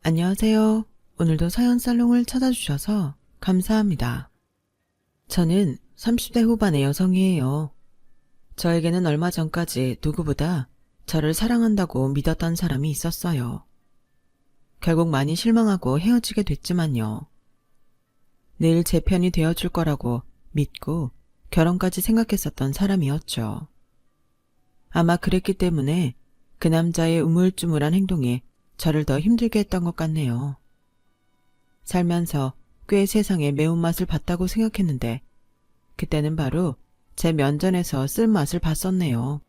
안녕하세요. 오늘도 사연 살롱을 찾아주셔서 감사합니다. 저는 30대 후반의 여성이에요. 저에게는 얼마 전까지 누구보다 저를 사랑한다고 믿었던 사람이 있었어요. 결국 많이 실망하고 헤어지게 됐지만요. 늘 제 편이 되어줄 거라고 믿고 결혼까지 생각했었던 사람이었죠. 아마 그랬기 때문에 그 남자의 우물쭈물한 행동이 저를 더 힘들게 했던 것 같네요. 살면서 꽤 세상의 매운맛을 봤다고 생각했는데 그때는 바로 제 면전에서 쓴맛을 봤었네요.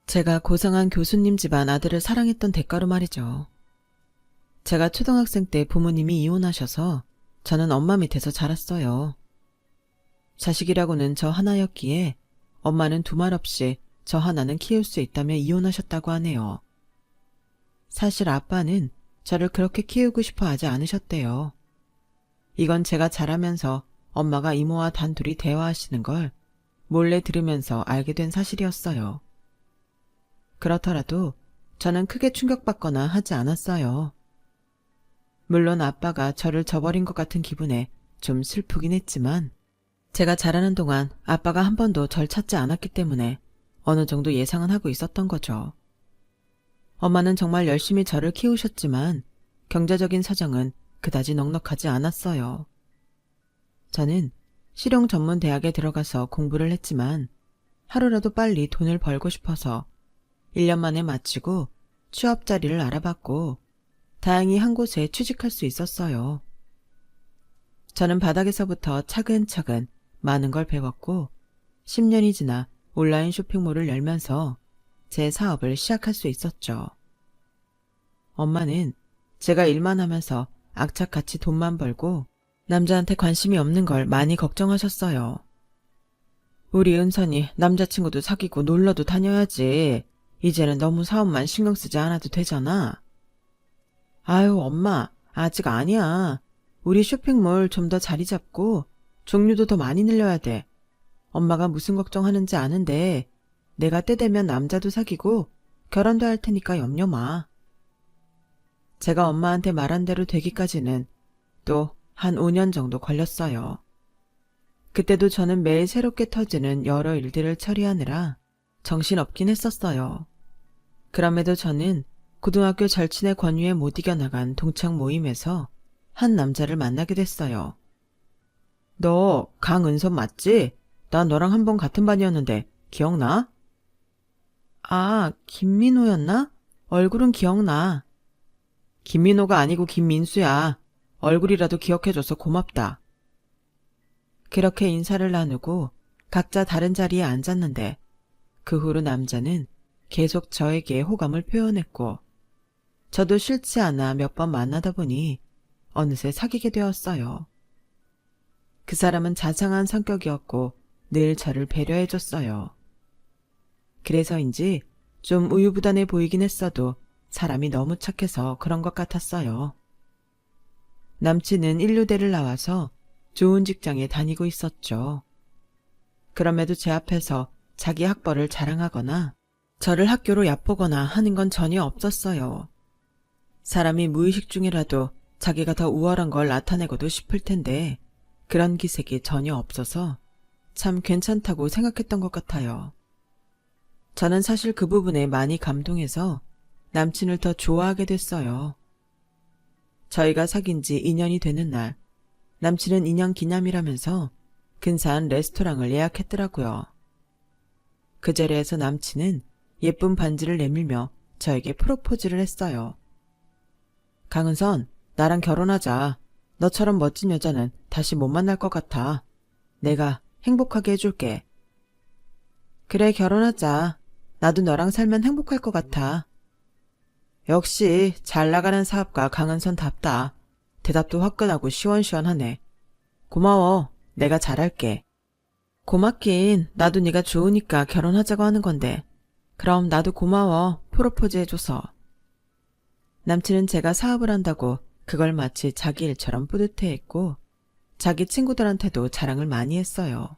제가 고상한 교수님 집안 아들을 사랑했던 대가로 말이죠. 제가 초등학생 때 부모님이 이혼하셔서 저는 엄마 밑에서 자랐어요. 자식이라고는 저 하나였기에 엄마는 두말 없이 저 하나는 키울 수 있다며 이혼하셨다고 하네요. 사실 아빠는 저를 그렇게 키우고 싶어 하지 않으셨대요. 이건 제가 자라면서 엄마가 이모와 단둘이 대화하시는 걸 몰래 들으면서 알게 된 사실이었어요. 그렇더라도 저는 크게 충격받거나 하지 않았어요. 물론 아빠가 저를 저버린 것 같은 기분에 좀 슬프긴 했지만 제가 자라는 동안 아빠가 한 번도 절 찾지 않았기 때문에 어느 정도 예상은 하고 있었던 거죠. 엄마는 정말 열심히 저를 키우셨지만 경제적인 사정은 그다지 넉넉하지 않았어요. 저는 실용 전문 대학에 들어가서 공부를 했지만 하루라도 빨리 돈을 벌고 싶어서 1년 만에 마치고 취업 자리를 알아봤고 다행히 한 곳에 취직할 수 있었어요. 저는 바닥에서부터 차근차근 많은 걸 배웠고 10년이 지나 온라인 쇼핑몰을 열면서 제 사업을 시작할 수 있었죠. 엄마는 제가 일만 하면서 악착같이 돈만 벌고 남자한테 관심이 없는 걸 많이 걱정하셨어요. 우리 은선이 남자친구도 사귀고 놀러도 다녀야지. 이제는 너무 사업만 신경 쓰지 않아도 되잖아. 아유, 엄마, 아직 아니야. 우리 쇼핑몰 좀 더 자리 잡고 종류도 더 많이 늘려야 돼. 엄마가 무슨 걱정하는지 아는데 내가 때 되면 남자도 사귀고 결혼도 할 테니까 염려 마. 제가 엄마한테 말한 대로 되기까지는 또 한 5년 정도 걸렸어요. 그때도 저는 매일 새롭게 터지는 여러 일들을 처리하느라 정신없긴 했었어요. 그럼에도 저는 고등학교 절친의 권유에 못 이겨나간 동창 모임에서 한 남자를 만나게 됐어요. 너 강은선 맞지? 나 너랑 한 번 같은 반이었는데 기억나? 아, 김민호였나? 얼굴은 기억나. 김민호가 아니고 김민수야. 얼굴이라도 기억해줘서 고맙다. 그렇게 인사를 나누고 각자 다른 자리에 앉았는데 그 후로 남자는 계속 저에게 호감을 표현했고 저도 싫지 않아 몇 번 만나다 보니 어느새 사귀게 되었어요. 그 사람은 자상한 성격이었고 늘 저를 배려해줬어요. 그래서인지 좀 우유부단해 보이긴 했어도 사람이 너무 착해서 그런 것 같았어요. 남친은 인류대를 나와서 좋은 직장에 다니고 있었죠. 그럼에도 제 앞에서 자기 학벌을 자랑하거나 저를 학교로 얕보거나 하는 건 전혀 없었어요. 사람이 무의식 중이라도 자기가 더 우월한 걸 나타내고도 싶을 텐데 그런 기색이 전혀 없어서 참 괜찮다고 생각했던 것 같아요. 저는 사실 그 부분에 많이 감동해서 남친을 더 좋아하게 됐어요. 저희가 사귄 지 2년이 되는 날 남친은 2년 기념이라면서 근사한 레스토랑을 예약했더라고요. 그 자리에서 남친은 예쁜 반지를 내밀며 저에게 프로포즈를 했어요. 강은선, 나랑 결혼하자. 너처럼 멋진 여자는 다시 못 만날 것 같아. 내가 행복하게 해줄게. 그래, 결혼하자. 나도 너랑 살면 행복할 것 같아. 역시 잘 나가는 사업가 강은선답다. 대답도 화끈하고 시원시원하네. 고마워. 내가 잘할게. 고맙긴. 나도 네가 좋으니까 결혼하자고 하는 건데. 그럼 나도 고마워. 프로포즈 해줘서. 남친은 제가 사업을 한다고 그걸 마치 자기 일처럼 뿌듯해했고 자기 친구들한테도 자랑을 많이 했어요.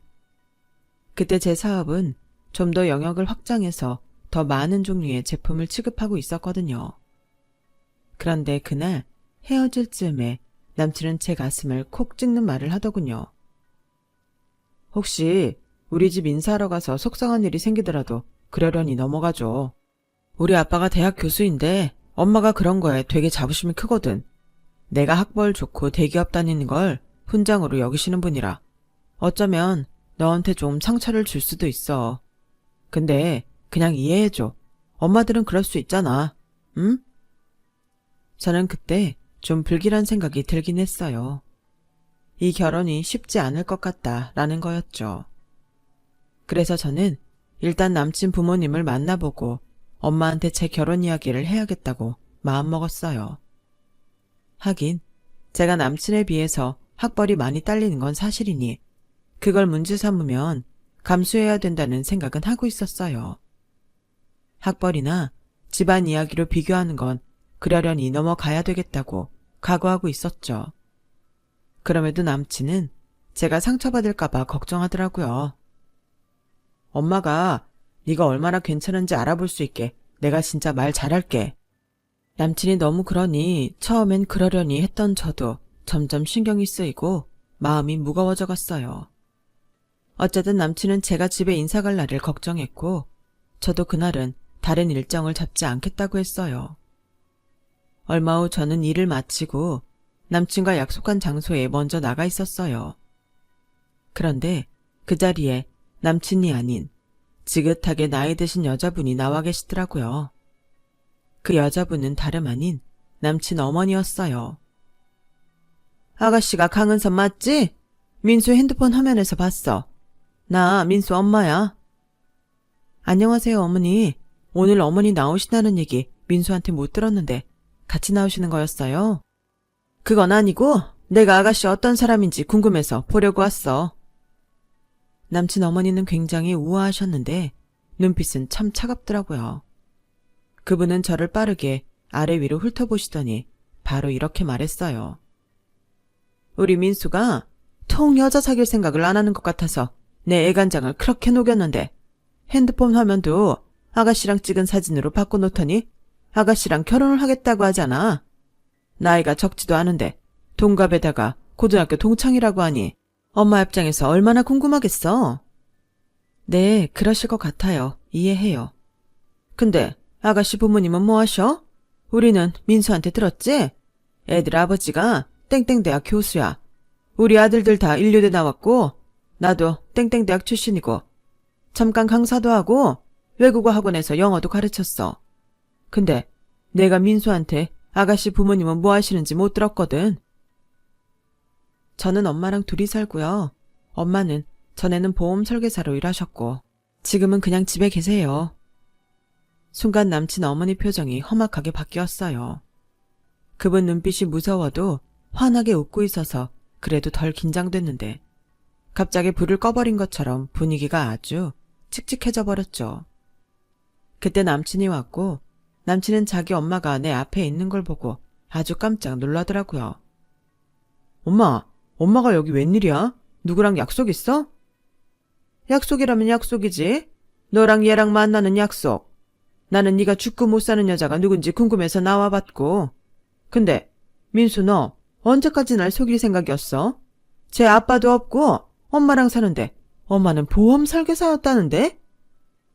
그때 제 사업은 좀 더 영역을 확장해서 더 많은 종류의 제품을 취급하고 있었거든요. 그런데 그날 헤어질 즈음에 남친은 제 가슴을 콕 찍는 말을 하더군요. 혹시 우리 집 인사하러 가서 속상한 일이 생기더라도 그러려니 넘어가죠. 우리 아빠가 대학 교수인데 엄마가 그런 거에 되게 자부심이 크거든. 내가 학벌 좋고 대기업 다니는 걸 훈장으로 여기시는 분이라 어쩌면 너한테 좀 상처를 줄 수도 있어. 근데 그냥 이해해줘. 엄마들은 그럴 수 있잖아. 응? 저는 그때 좀 불길한 생각이 들긴 했어요. 이 결혼이 쉽지 않을 것 같다라는 거였죠. 그래서 저는 일단 남친 부모님을 만나보고 엄마한테 제 결혼 이야기를 해야겠다고 마음먹었어요. 하긴 제가 남친에 비해서 학벌이 많이 딸리는 건 사실이니 그걸 문제 삼으면 감수해야 된다는 생각은 하고 있었어요. 학벌이나 집안 이야기로 비교하는 건 그러려니 넘어가야 되겠다고 각오하고 있었죠. 그럼에도 남친은 제가 상처받을까봐 걱정하더라고요. 엄마가 네가 얼마나 괜찮은지 알아볼 수 있게 내가 진짜 말 잘할게. 남친이 너무 그러니 처음엔 그러려니 했던 저도 점점 신경이 쓰이고 마음이 무거워져 갔어요. 어쨌든 남친은 제가 집에 인사 갈 날을 걱정했고 저도 그날은 다른 일정을 잡지 않겠다고 했어요. 얼마 후 저는 일을 마치고 남친과 약속한 장소에 먼저 나가 있었어요. 그런데 그 자리에 남친이 아닌 지긋하게 나이 드신 여자분이 나와 계시더라고요. 그 여자분은 다름 아닌 남친 어머니였어요. 아가씨가 강은선 맞지? 민수 핸드폰 화면에서 봤어. 나 민수 엄마야. 안녕하세요 어머니. 오늘 어머니 나오신다는 얘기 민수한테 못 들었는데 같이 나오시는 거였어요? 그건 아니고 내가 아가씨 어떤 사람인지 궁금해서 보려고 왔어. 남친 어머니는 굉장히 우아하셨는데 눈빛은 참 차갑더라고요. 그분은 저를 빠르게 아래 위로 훑어보시더니 바로 이렇게 말했어요. 우리 민수가 통 여자 사귈 생각을 안 하는 것 같아서 내 애간장을 그렇게 녹였는데 핸드폰 화면도 아가씨랑 찍은 사진으로 바꿔놓더니 아가씨랑 결혼을 하겠다고 하잖아. 나이가 적지도 않은데 동갑에다가 고등학교 동창이라고 하니 엄마 입장에서 얼마나 궁금하겠어. 네, 그러실 것 같아요. 이해해요. 근데 아가씨 부모님은 뭐 하셔? 우리는 민수한테 들었지? 애들 아버지가 땡땡대학 교수야. 우리 아들들 다 인류대 나왔고 나도 땡땡대학 출신이고 잠깐 강사도 하고 외국어 학원에서 영어도 가르쳤어. 근데 내가 민수한테 아가씨 부모님은 뭐 하시는지 못 들었거든. 저는 엄마랑 둘이 살고요. 엄마는 전에는 보험 설계사로 일하셨고 지금은 그냥 집에 계세요. 순간 남친 어머니 표정이 험악하게 바뀌었어요. 그분 눈빛이 무서워도 환하게 웃고 있어서 그래도 덜 긴장됐는데 갑자기 불을 꺼버린 것처럼 분위기가 아주 칙칙해져 버렸죠. 그때 남친이 왔고 남친은 자기 엄마가 내 앞에 있는 걸 보고 아주 깜짝 놀라더라고요. 엄마가 여기 웬일이야? 누구랑 약속 있어? 약속이라면 약속이지. 너랑 얘랑 만나는 약속. 나는 네가 죽고 못 사는 여자가 누군지 궁금해서 나와봤고. 근데 민수 너 언제까지 날 속일 생각이었어? 제 아빠도 없고 엄마랑 사는데 엄마는 보험 설계사였다는데?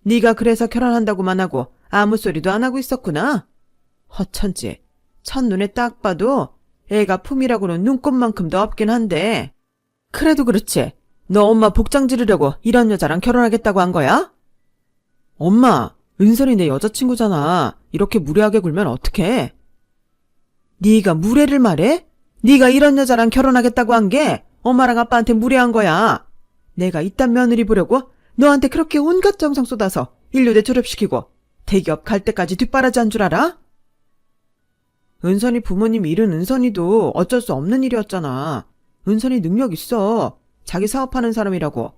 네가 그래서 결혼한다고만 하고 아무 소리도 안 하고 있었구나. 허천지. 첫눈에 딱 봐도 애가 품이라고는 눈꼽만큼도 없긴 한데. 그래도 그렇지. 너 엄마 복장 지르려고 이런 여자랑 결혼하겠다고 한 거야? 엄마, 은선이 내 여자친구잖아. 이렇게 무례하게 굴면 어떡해? 네가 무례를 말해? 네가 이런 여자랑 결혼하겠다고 한 게 엄마랑 아빠한테 무례한 거야. 내가 이딴 며느리 보려고 너한테 그렇게 온갖 정성 쏟아서 인류대 졸업시키고 대기업 갈 때까지 뒷바라지 한 줄 알아? 은선이 부모님 일은 은선이도 어쩔 수 없는 일이었잖아. 은선이 능력 있어. 자기 사업하는 사람이라고.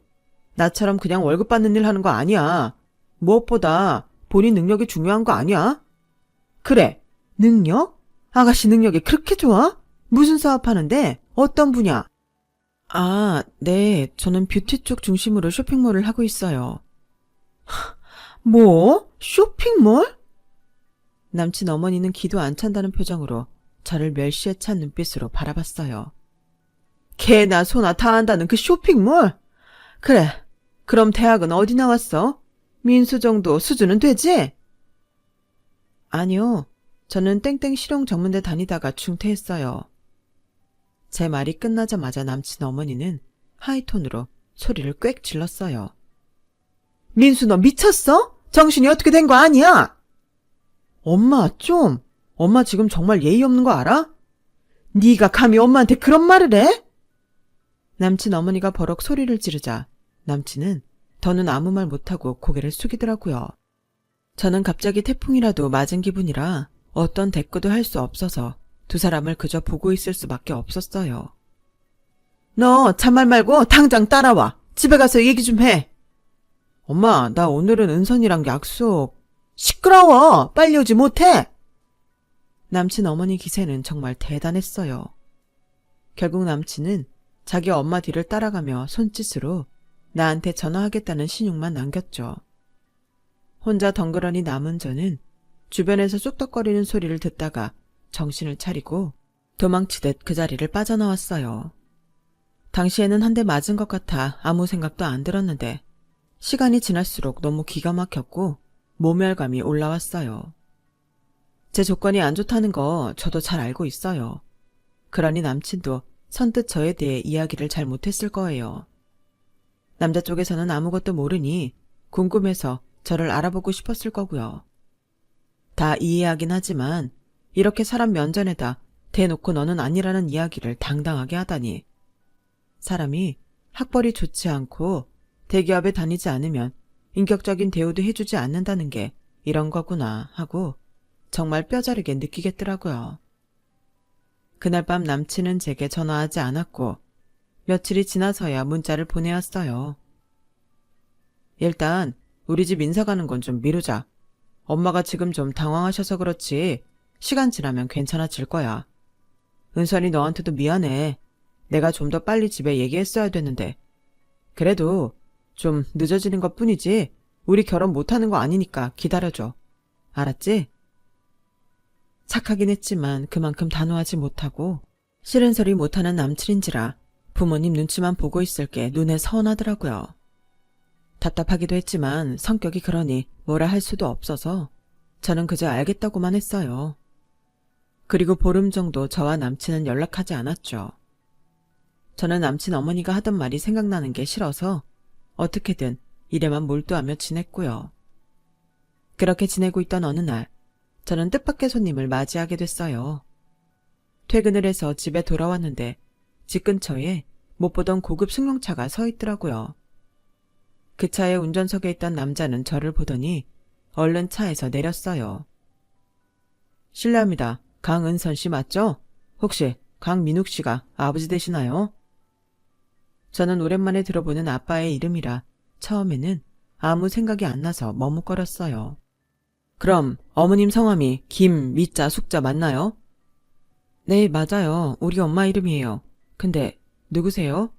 나처럼 그냥 월급 받는 일 하는 거 아니야. 무엇보다 본인 능력이 중요한 거 아니야? 그래, 능력? 아가씨 능력이 그렇게 좋아? 무슨 사업하는데? 어떤 분야? 아, 네. 저는 뷰티 쪽 중심으로 쇼핑몰을 하고 있어요. 뭐? 쇼핑몰? 남친 어머니는 기도 안 찬다는 표정으로 저를 멸시에 찬 눈빛으로 바라봤어요. 개나 소나 다 한다는 그 쇼핑몰? 그래, 그럼 대학은 어디 나왔어? 민수 정도 수준은 되지? 아니요, 저는 땡땡 실용전문대 다니다가 중퇴했어요. 제 말이 끝나자마자 남친 어머니는 하이톤으로 소리를 꽥 질렀어요. 민수 너 미쳤어? 정신이 어떻게 된 거 아니야? 엄마 좀, 엄마 지금 정말 예의 없는 거 알아? 네가 감히 엄마한테 그런 말을 해? 남친 어머니가 버럭 소리를 지르자 남친은 더는 아무 말 못하고 고개를 숙이더라고요. 저는 갑자기 태풍이라도 맞은 기분이라 어떤 대꾸도 할 수 없어서 두 사람을 그저 보고 있을 수밖에 없었어요. 너 잔말 말고 당장 따라와. 집에 가서 얘기 좀 해. 엄마, 나 오늘은 은선이랑 약속. 시끄러워. 빨리 오지 못해. 남친 어머니 기세는 정말 대단했어요. 결국 남친은 자기 엄마 뒤를 따라가며 손짓으로 나한테 전화하겠다는 신용만 남겼죠. 혼자 덩그러니 남은 저는 주변에서 쑥덕거리는 소리를 듣다가 정신을 차리고 도망치듯 그 자리를 빠져나왔어요. 당시에는 한 대 맞은 것 같아 아무 생각도 안 들었는데 시간이 지날수록 너무 기가 막혔고 모멸감이 올라왔어요. 제 조건이 안 좋다는 거 저도 잘 알고 있어요. 그러니 남친도 선뜻 저에 대해 이야기를 잘 못했을 거예요. 남자 쪽에서는 아무것도 모르니 궁금해서 저를 알아보고 싶었을 거고요. 다 이해하긴 하지만 이렇게 사람 면전에다 대놓고 너는 아니라는 이야기를 당당하게 하다니. 사람이 학벌이 좋지 않고 대기업에 다니지 않으면 인격적인 대우도 해주지 않는다는 게 이런 거구나 하고 정말 뼈저리게 느끼겠더라고요. 그날 밤 남친은 제게 전화하지 않았고 며칠이 지나서야 문자를 보내왔어요. 일단 우리 집 인사 가는 건 좀 미루자. 엄마가 지금 좀 당황하셔서 그렇지 시간 지나면 괜찮아질 거야. 은선이 너한테도 미안해. 내가 좀 더 빨리 집에 얘기했어야 됐는데. 그래도 좀 늦어지는 것 뿐이지 우리 결혼 못하는 거 아니니까 기다려줘. 알았지? 착하긴 했지만 그만큼 단호하지 못하고 싫은 소리 못하는 남친인지라 부모님 눈치만 보고 있을 게 눈에 선하더라고요. 답답하기도 했지만 성격이 그러니 뭐라 할 수도 없어서 저는 그저 알겠다고만 했어요. 그리고 보름 정도 저와 남친은 연락하지 않았죠. 저는 남친 어머니가 하던 말이 생각나는 게 싫어서 어떻게든 일에만 몰두하며 지냈고요. 그렇게 지내고 있던 어느 날 저는 뜻밖의 손님을 맞이하게 됐어요. 퇴근을 해서 집에 돌아왔는데 집 근처에 못 보던 고급 승용차가 서 있더라고요. 그 차의 운전석에 있던 남자는 저를 보더니 얼른 차에서 내렸어요. 실례합니다. 강은선 씨 맞죠? 혹시 강민욱 씨가 아버지 되시나요? 저는 오랜만에 들어보는 아빠의 이름이라 처음에는 아무 생각이 안 나서 머뭇거렸어요. 그럼 어머님 성함이 김, 미자, 숙자 맞나요? 네, 맞아요. 우리 엄마 이름이에요. 근데 누구세요?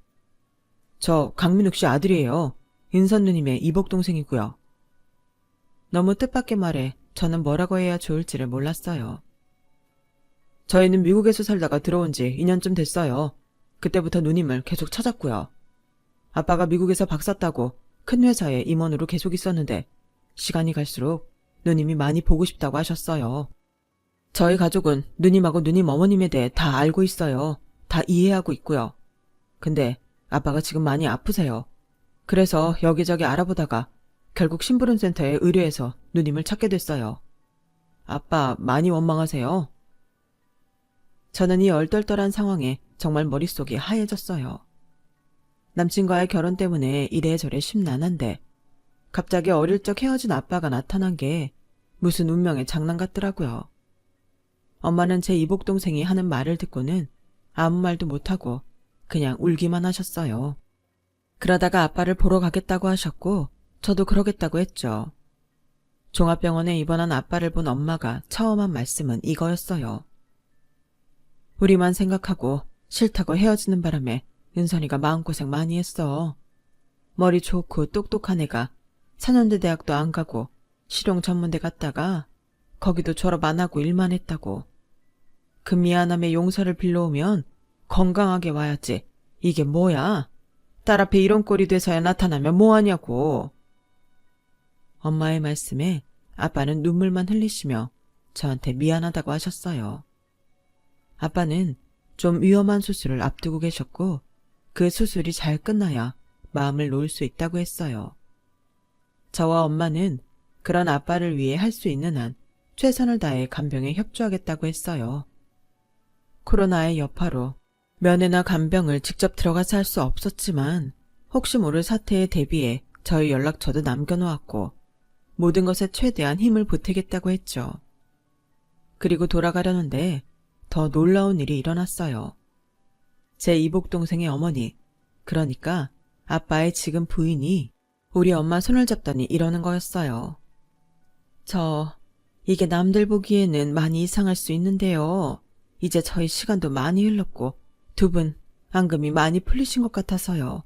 저 강민욱 씨 아들이에요. 은선 누님의 이복동생이고요. 너무 뜻밖의 말에 저는 뭐라고 해야 좋을지를 몰랐어요. 저희는 미국에서 살다가 들어온 지 2년쯤 됐어요. 그때부터 누님을 계속 찾았고요. 아빠가 미국에서 박사 따고 큰 회사에 임원으로 계속 있었는데 시간이 갈수록 누님이 많이 보고 싶다고 하셨어요. 저희 가족은 누님하고 누님 어머님에 대해 다 알고 있어요. 다 이해하고 있고요. 근데 아빠가 지금 많이 아프세요. 그래서 여기저기 알아보다가 결국 심부름센터에 의뢰해서 누님을 찾게 됐어요. 아빠 많이 원망하세요? 저는 이 얼떨떨한 상황에 정말 머릿속이 하얘졌어요. 남친과의 결혼 때문에 이래저래 심란한데 갑자기 어릴 적 헤어진 아빠가 나타난 게 무슨 운명의 장난 같더라고요. 엄마는 제 이복동생이 하는 말을 듣고는 아무 말도 못하고 그냥 울기만 하셨어요. 그러다가 아빠를 보러 가겠다고 하셨고 저도 그러겠다고 했죠. 종합병원에 입원한 아빠를 본 엄마가 처음 한 말씀은 이거였어요. 우리만 생각하고 싫다고 헤어지는 바람에 은선이가 마음고생 많이 했어. 머리 좋고 똑똑한 애가 4년제 대학도 안 가고 실용 전문대 갔다가 거기도 졸업 안 하고 일만 했다고. 그 미안함에 용서를 빌러오면 건강하게 와야지. 이게 뭐야? 딸 앞에 이런 꼴이 돼서야 나타나면 뭐하냐고. 엄마의 말씀에 아빠는 눈물만 흘리시며 저한테 미안하다고 하셨어요. 아빠는 좀 위험한 수술을 앞두고 계셨고 그 수술이 잘 끝나야 마음을 놓을 수 있다고 했어요. 저와 엄마는 그런 아빠를 위해 할 수 있는 한 최선을 다해 간병에 협조하겠다고 했어요. 코로나의 여파로 면회나 간병을 직접 들어가서 할 수 없었지만 혹시 모를 사태에 대비해 저희 연락처도 남겨놓았고 모든 것에 최대한 힘을 보태겠다고 했죠. 그리고 돌아가려는데 더 놀라운 일이 일어났어요. 제 이복 동생의 어머니, 그러니까 아빠의 지금 부인이 우리 엄마 손을 잡더니 이러는 거였어요. 이게 남들 보기에는 많이 이상할 수 있는데요. 이제 저희 시간도 많이 흘렀고 두 분 앙금이 많이 풀리신 것 같아서요.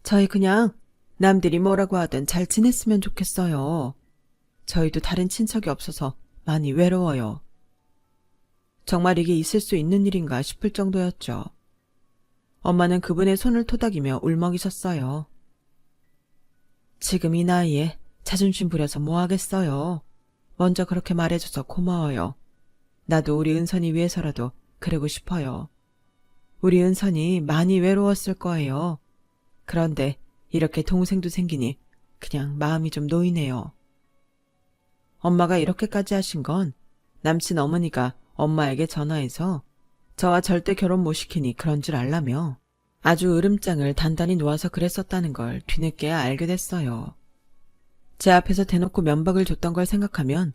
저희 그냥 남들이 뭐라고 하든 잘 지냈으면 좋겠어요. 저희도 다른 친척이 없어서 많이 외로워요. 정말 이게 있을 수 있는 일인가 싶을 정도였죠. 엄마는 그분의 손을 토닥이며 울먹이셨어요. 지금 이 나이에 자존심 부려서 뭐 하겠어요. 먼저 그렇게 말해줘서 고마워요. 나도 우리 은선이 위해서라도 그러고 싶어요. 우리 은선이 많이 외로웠을 거예요. 그런데 이렇게 동생도 생기니 그냥 마음이 좀 놓이네요. 엄마가 이렇게까지 하신 건 남친 어머니가 엄마에게 전화해서 저와 절대 결혼 못 시키니 그런 줄 알라며 아주 으름장을 단단히 놓아서 그랬었다는 걸 뒤늦게야 알게 됐어요. 제 앞에서 대놓고 면박을 줬던 걸 생각하면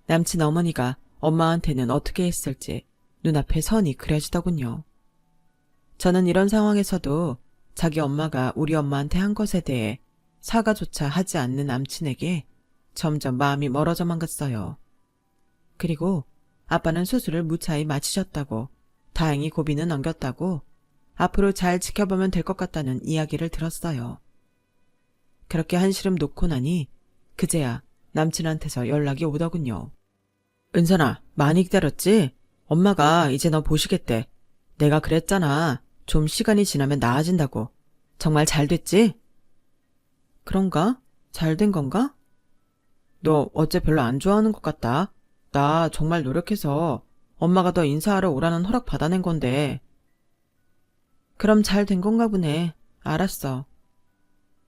남친 어머니가 엄마한테는 어떻게 했을지 눈앞에 선이 그려지더군요. 저는 이런 상황에서도 자기 엄마가 우리 엄마한테 한 것에 대해 사과조차 하지 않는 남친에게 점점 마음이 멀어져만 갔어요. 그리고 아빠는 수술을 무사히 마치셨다고, 다행히 고비는 넘겼다고, 앞으로 잘 지켜보면 될 것 같다는 이야기를 들었어요. 그렇게 한시름 놓고 나니 그제야 남친한테서 연락이 오더군요. 은선아, 많이 기다렸지? 엄마가 이제 너 보시겠대. 내가 그랬잖아. 좀 시간이 지나면 나아진다고. 정말 잘 됐지? 그런가? 잘 된 건가? 너 어째 별로 안 좋아하는 것 같다. 나 정말 노력해서 엄마가 너 인사하러 오라는 허락 받아낸 건데. 그럼 잘 된 건가 보네. 알았어.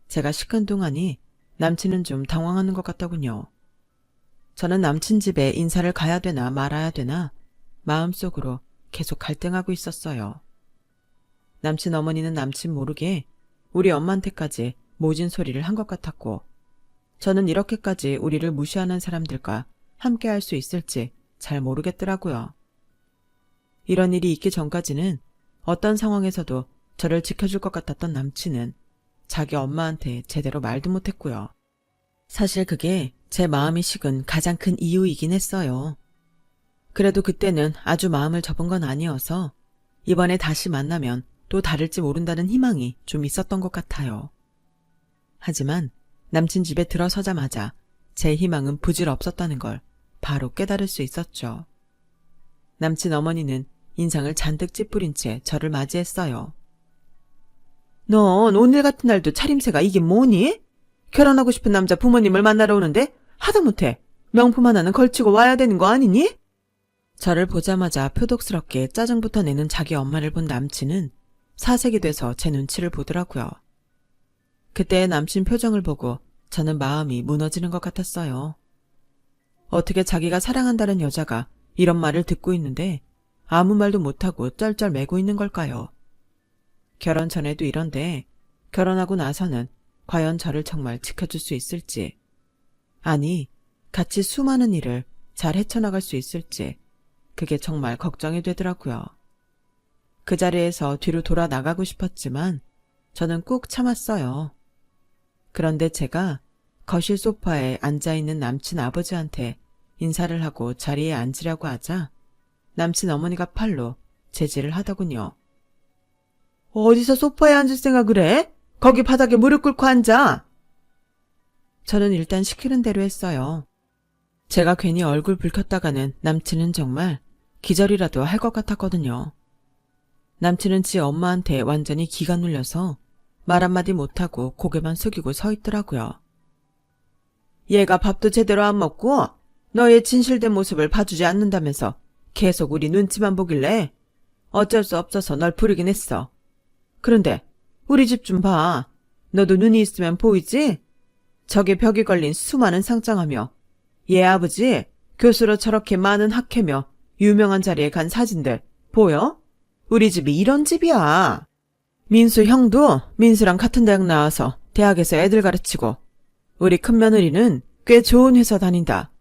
제가 시큰둥하니 남친은 좀 당황하는 것 같더군요. 저는 남친 집에 인사를 가야 되나 말아야 되나 마음속으로 계속 갈등하고 있었어요. 남친 어머니는 남친 모르게 우리 엄마한테까지 모진 소리를 한 것 같았고 저는 이렇게까지 우리를 무시하는 사람들과 함께 할 수 있을지 잘 모르겠더라고요. 이런 일이 있기 전까지는 어떤 상황에서도 저를 지켜줄 것 같았던 남친은 자기 엄마한테 제대로 말도 못했고요. 사실 그게 제 마음이 식은 가장 큰 이유이긴 했어요. 그래도 그때는 아주 마음을 접은 건 아니어서 이번에 다시 만나면 또 다를지 모른다는 희망이 좀 있었던 것 같아요. 하지만 남친 집에 들어서자마자 제 희망은 부질없었다는 걸 바로 깨달을 수 있었죠. 남친 어머니는 인상을 잔뜩 찌푸린 채 저를 맞이했어요. 넌 오늘 같은 날도 차림새가 이게 뭐니? 결혼하고 싶은 남자 부모님을 만나러 오는데 하다못해 명품 하나는 걸치고 와야 되는 거 아니니? 저를 보자마자 표독스럽게 짜증부터 내는 자기 엄마를 본 남친은 사색이 돼서 제 눈치를 보더라고요. 그때의 남친 표정을 보고 저는 마음이 무너지는 것 같았어요. 어떻게 자기가 사랑한다는 여자가 이런 말을 듣고 있는데 아무 말도 못하고 쩔쩔매고 있는 걸까요? 결혼 전에도 이런데 결혼하고 나서는 과연 저를 정말 지켜줄 수 있을지, 아니 같이 수많은 일을 잘 헤쳐나갈 수 있을지 그게 정말 걱정이 되더라고요. 그 자리에서 뒤로 돌아 나가고 싶었지만 저는 꾹 참았어요. 그런데 제가 거실 소파에 앉아있는 남친 아버지한테 인사를 하고 자리에 앉으려고 하자 남친 어머니가 팔로 제지를 하더군요. 어디서 소파에 앉을 생각을 해? 거기 바닥에 무릎 꿇고 앉아. 저는 일단 시키는 대로 했어요. 제가 괜히 얼굴 붉혔다가는 남친은 정말 기절이라도 할 것 같았거든요. 남친은 지 엄마한테 완전히 기가 눌려서 말 한마디 못하고 고개만 숙이고 서 있더라고요. 얘가 밥도 제대로 안 먹고 너의 진실된 모습을 봐주지 않는다면서 계속 우리 눈치만 보길래 어쩔 수 없어서 널 부르긴 했어. 그런데 우리 집 좀 봐. 너도 눈이 있으면 보이지? 저게 벽에 걸린 수많은 상장하며 얘 아버지 교수로 저렇게 많은 학회며 유명한 자리에 간 사진들 보여? 우리 집이 이런 집이야. 민수 형도 민수랑 같은 대학 나와서 대학에서 애들 가르치고 우리 큰며느리는 꽤 좋은 회사 다닌다.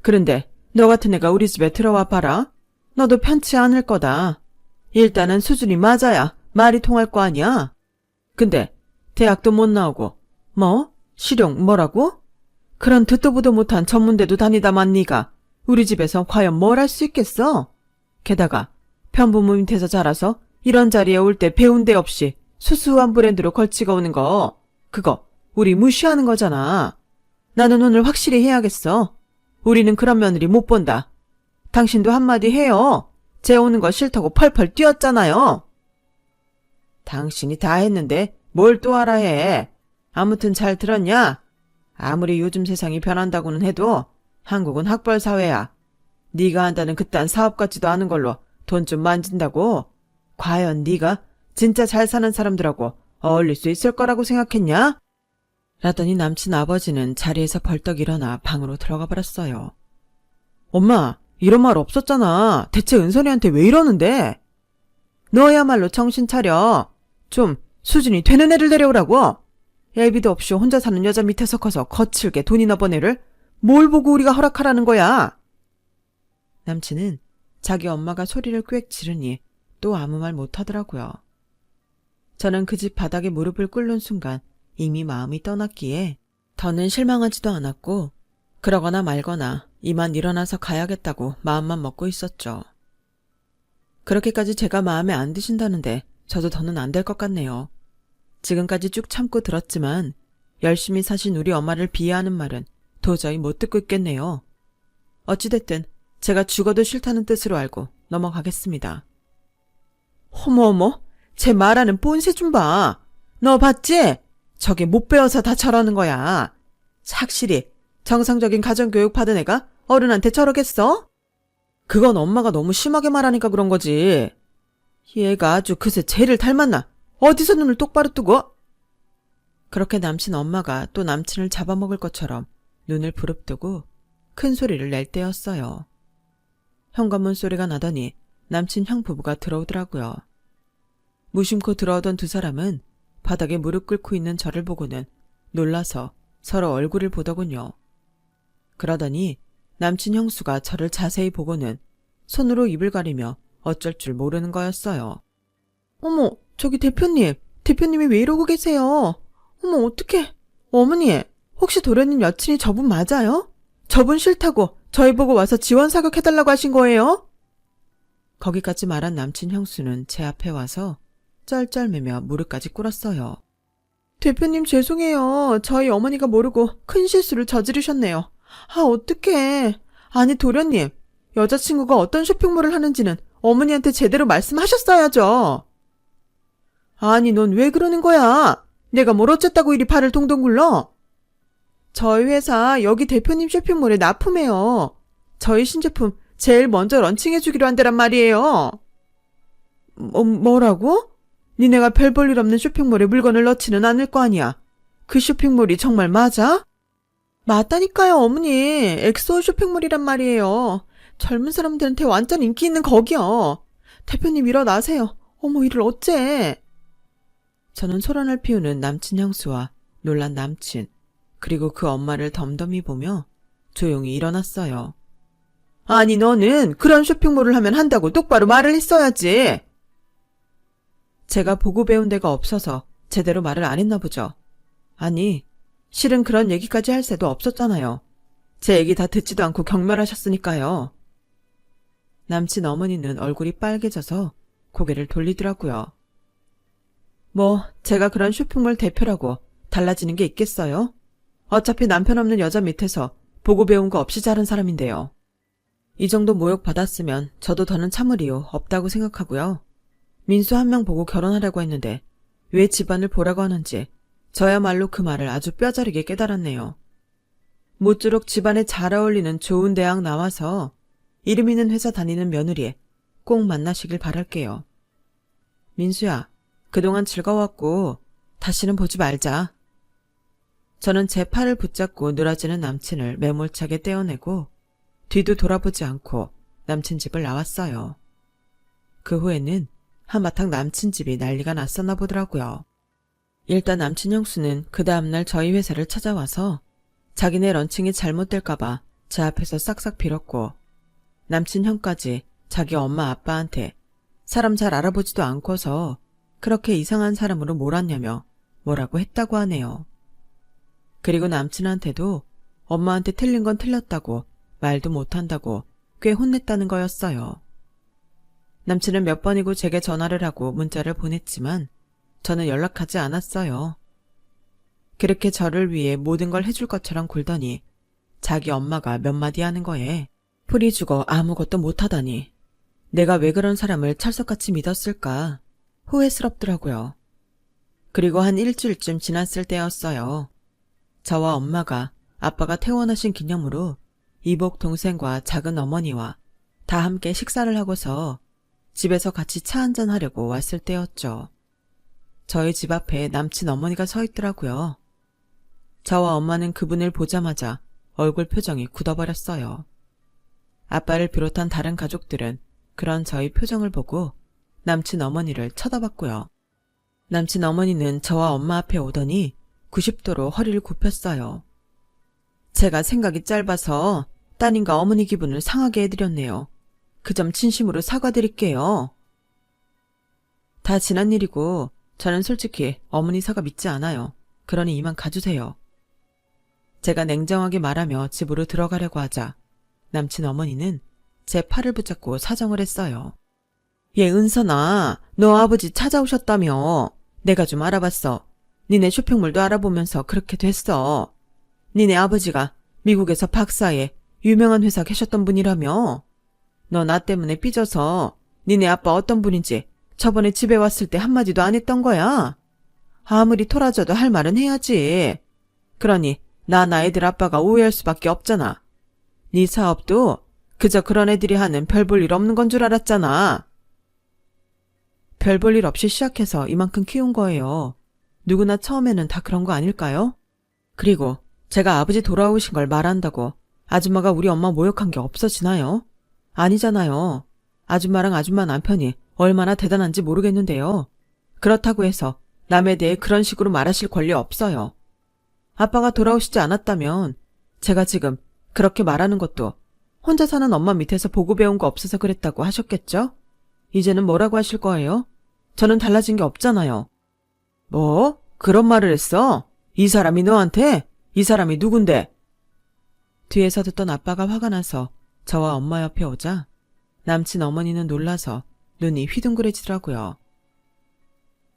그런데 너 같은 애가 우리 집에 들어와 봐라. 너도 편치 않을 거다. 일단은 수준이 맞아야 말이 통할 거 아니야. 근데 대학도 못 나오고 뭐? 실용 뭐라고? 그런 듣도 보도 못한 전문대도 다니다만 네가 우리 집에서 과연 뭘 할 수 있겠어? 게다가 편부모 밑에서 자라서 이런 자리에 올 때 배운 데 없이 수수한 브랜드로 걸치고 오는 거 그거 우리 무시하는 거잖아. 나는 오늘 확실히 해야겠어. 우리는 그런 며느리 못 본다. 당신도 한마디 해요. 쟤 오는 거 싫다고 펄펄 뛰었잖아요. 당신이 다 했는데 뭘 또 알아 해. 아무튼 잘 들었냐? 아무리 요즘 세상이 변한다고는 해도 한국은 학벌 사회야. 네가 한다는 그딴 사업 같지도 않은 걸로 돈 좀 만진다고? 과연 네가 진짜 잘 사는 사람들하고 어울릴 수 있을 거라고 생각했냐? 라더니 남친 아버지는 자리에서 벌떡 일어나 방으로 들어가 버렸어요. 엄마, 이런 말 없었잖아. 대체 은선이한테 왜 이러는데? 너야말로 정신 차려. 좀 수준이 되는 애를 데려오라고. 애비도 없이 혼자 사는 여자 밑에서 커서 거칠게 돈이나 번 애를 뭘 보고 우리가 허락하라는 거야? 남친은 자기 엄마가 소리를 꽥 지르니 또 아무 말 못하더라고요. 저는 그 집 바닥에 무릎을 꿇는 순간 이미 마음이 떠났기에 더는 실망하지도 않았고 그러거나 말거나 이만 일어나서 가야겠다고 마음만 먹고 있었죠. 그렇게까지 제가 마음에 안 드신다는데 저도 더는 안 될 것 같네요. 지금까지 쭉 참고 들었지만 열심히 사신 우리 엄마를 비하하는 말은 도저히 못 듣고 있겠네요. 어찌됐든 제가 죽어도 싫다는 뜻으로 알고 넘어가겠습니다. 어머어머, 제 말하는 뽐새 좀 봐. 너 봤지? 저게 못 배워서 다 저러는 거야. 확실히 정상적인 가정교육 받은 애가 어른한테 저러겠어? 그건 엄마가 너무 심하게 말하니까 그런 거지. 얘가 아주 그새 쟤를 닮았나? 어디서 눈을 똑바로 뜨고? 그렇게 남친 엄마가 또 남친을 잡아먹을 것처럼 눈을 부릅뜨고 큰 소리를 낼 때였어요. 현관문 소리가 나더니 남친 형 부부가 들어오더라고요. 무심코 들어오던 두 사람은 바닥에 무릎 꿇고 있는 저를 보고는 놀라서 서로 얼굴을 보더군요. 그러더니 남친 형수가 저를 자세히 보고는 손으로 입을 가리며 어쩔 줄 모르는 거였어요. 어머, 저기 대표님이 왜 이러고 계세요? 어머, 어떡해. 어머니, 혹시 도련님 여친이 저분 맞아요? 저분 싫다고 저희 보고 와서 지원 사격해달라고 하신 거예요? 거기까지 말한 남친 형수는 제 앞에 와서 쩔쩔매며 무릎까지 꿇었어요. 대표님 죄송해요. 저희 어머니가 모르고 큰 실수를 저지르셨네요. 아, 어떡해. 아니, 도련님, 여자친구가 어떤 쇼핑몰을 하는지는 어머니한테 제대로 말씀하셨어야죠. 아니, 넌 왜 그러는 거야? 내가 뭘 어쨌다고 이리 발을 동동 굴러? 저희 회사 여기 대표님 쇼핑몰에 납품해요. 저희 신제품 제일 먼저 런칭해주기로 한 데란 말이에요. 뭐라고? 니네가 별 볼 일 없는 쇼핑몰에 물건을 넣지는 않을 거 아니야. 그 쇼핑몰이 정말 맞아? 맞다니까요, 어머니. 엑소 쇼핑몰이란 말이에요. 젊은 사람들한테 완전 인기 있는 거기요. 대표님 일어나세요. 어머, 이를 어째. 저는 소란을 피우는 남친 형수와 놀란 남친, 그리고 그 엄마를 덤덤히 보며 조용히 일어났어요. 아니, 너는 그런 쇼핑몰을 하면 한다고 똑바로 말을 했어야지. 제가 보고 배운 데가 없어서 제대로 말을 안 했나 보죠. 아니, 실은 그런 얘기까지 할 새도 없었잖아요. 제 얘기 다 듣지도 않고 경멸하셨으니까요. 남친 어머니는 얼굴이 빨개져서 고개를 돌리더라고요. 뭐 제가 그런 쇼핑몰 대표라고 달라지는 게 있겠어요? 어차피 남편 없는 여자 밑에서 보고 배운 거 없이 자란 사람인데요. 이 정도 모욕 받았으면 저도 더는 참을 이유 없다고 생각하고요. 민수 한 명 보고 결혼하려고 했는데 왜 집안을 보라고 하는지 저야말로 그 말을 아주 뼈저리게 깨달았네요. 모쪼록 집안에 잘 어울리는 좋은 대학 나와서 이름 있는 회사 다니는 며느리 꼭 만나시길 바랄게요. 민수야, 그동안 즐거웠고 다시는 보지 말자. 저는 제 팔을 붙잡고 늘어지는 남친을 매몰차게 떼어내고 뒤도 돌아보지 않고 남친 집을 나왔어요. 그 후에는 한바탕 남친 집이 난리가 났었나 보더라고요. 일단 남친 형수는 그 다음날 저희 회사를 찾아와서 자기네 런칭이 잘못될까봐 제 앞에서 싹싹 빌었고 남친 형까지 자기 엄마 아빠한테 사람 잘 알아보지도 않고서 그렇게 이상한 사람으로 몰았냐며 뭐라고 했다고 하네요. 그리고 남친한테도 엄마한테 틀린 건 틀렸다고 말도 못한다고 꽤 혼냈다는 거였어요. 남친은 몇 번이고 제게 전화를 하고 문자를 보냈지만 저는 연락하지 않았어요. 그렇게 저를 위해 모든 걸 해줄 것처럼 굴더니 자기 엄마가 몇 마디 하는 거에 풀이 죽어 아무것도 못하다니 내가 왜 그런 사람을 찰석같이 믿었을까 후회스럽더라고요. 그리고 한 일주일쯤 지났을 때였어요. 저와 엄마가 아빠가 퇴원하신 기념으로 이복 동생과 작은 어머니와 다 함께 식사를 하고서 집에서 같이 차 한잔 하려고 왔을 때였죠. 저희 집 앞에 남친 어머니가 서 있더라고요. 저와 엄마는 그분을 보자마자 얼굴 표정이 굳어버렸어요. 아빠를 비롯한 다른 가족들은 그런 저희 표정을 보고 남친 어머니를 쳐다봤고요. 남친 어머니는 저와 엄마 앞에 오더니 90도로 허리를 굽혔어요. 제가 생각이 짧아서 따님과 어머니 기분을 상하게 해드렸네요. 그 점 진심으로 사과드릴게요. 다 지난 일이고 저는 솔직히 어머니 사과 믿지 않아요. 그러니 이만 가주세요. 제가 냉정하게 말하며 집으로 들어가려고 하자 남친 어머니는 제 팔을 붙잡고 사정을 했어요. 얘 은선아, 너 아버지 찾아오셨다며. 내가 좀 알아봤어. 니네 쇼핑몰도 알아보면서 그렇게 됐어. 니네 아버지가 미국에서 박사에 유명한 회사 계셨던 분이라며. 너 나 때문에 삐져서 니네 아빠 어떤 분인지 저번에 집에 왔을 때 한마디도 안 했던 거야. 아무리 토라져도 할 말은 해야지. 그러니 나 애들 아빠가 오해할 수밖에 없잖아. 네 사업도 그저 그런 애들이 하는 별 볼 일 없는 건 줄 알았잖아. 별 볼 일 없이 시작해서 이만큼 키운 거예요. 누구나 처음에는 다 그런 거 아닐까요? 그리고 제가 아버지 돌아오신 걸 말한다고 아줌마가 우리 엄마 모욕한 게 없어지나요? 아니잖아요. 아줌마랑 아줌마 남편이 얼마나 대단한지 모르겠는데요. 그렇다고 해서 남에 대해 그런 식으로 말하실 권리 없어요. 아빠가 돌아오시지 않았다면 제가 지금 그렇게 말하는 것도 혼자 사는 엄마 밑에서 보고 배운 거 없어서 그랬다고 하셨겠죠? 이제는 뭐라고 하실 거예요? 저는 달라진 게 없잖아요. 뭐? 그런 말을 했어? 이 사람이 너한테? 이 사람이 누군데? 뒤에서 듣던 아빠가 화가 나서 저와 엄마 옆에 오자 남친 어머니는 놀라서 눈이 휘둥그레지더라고요.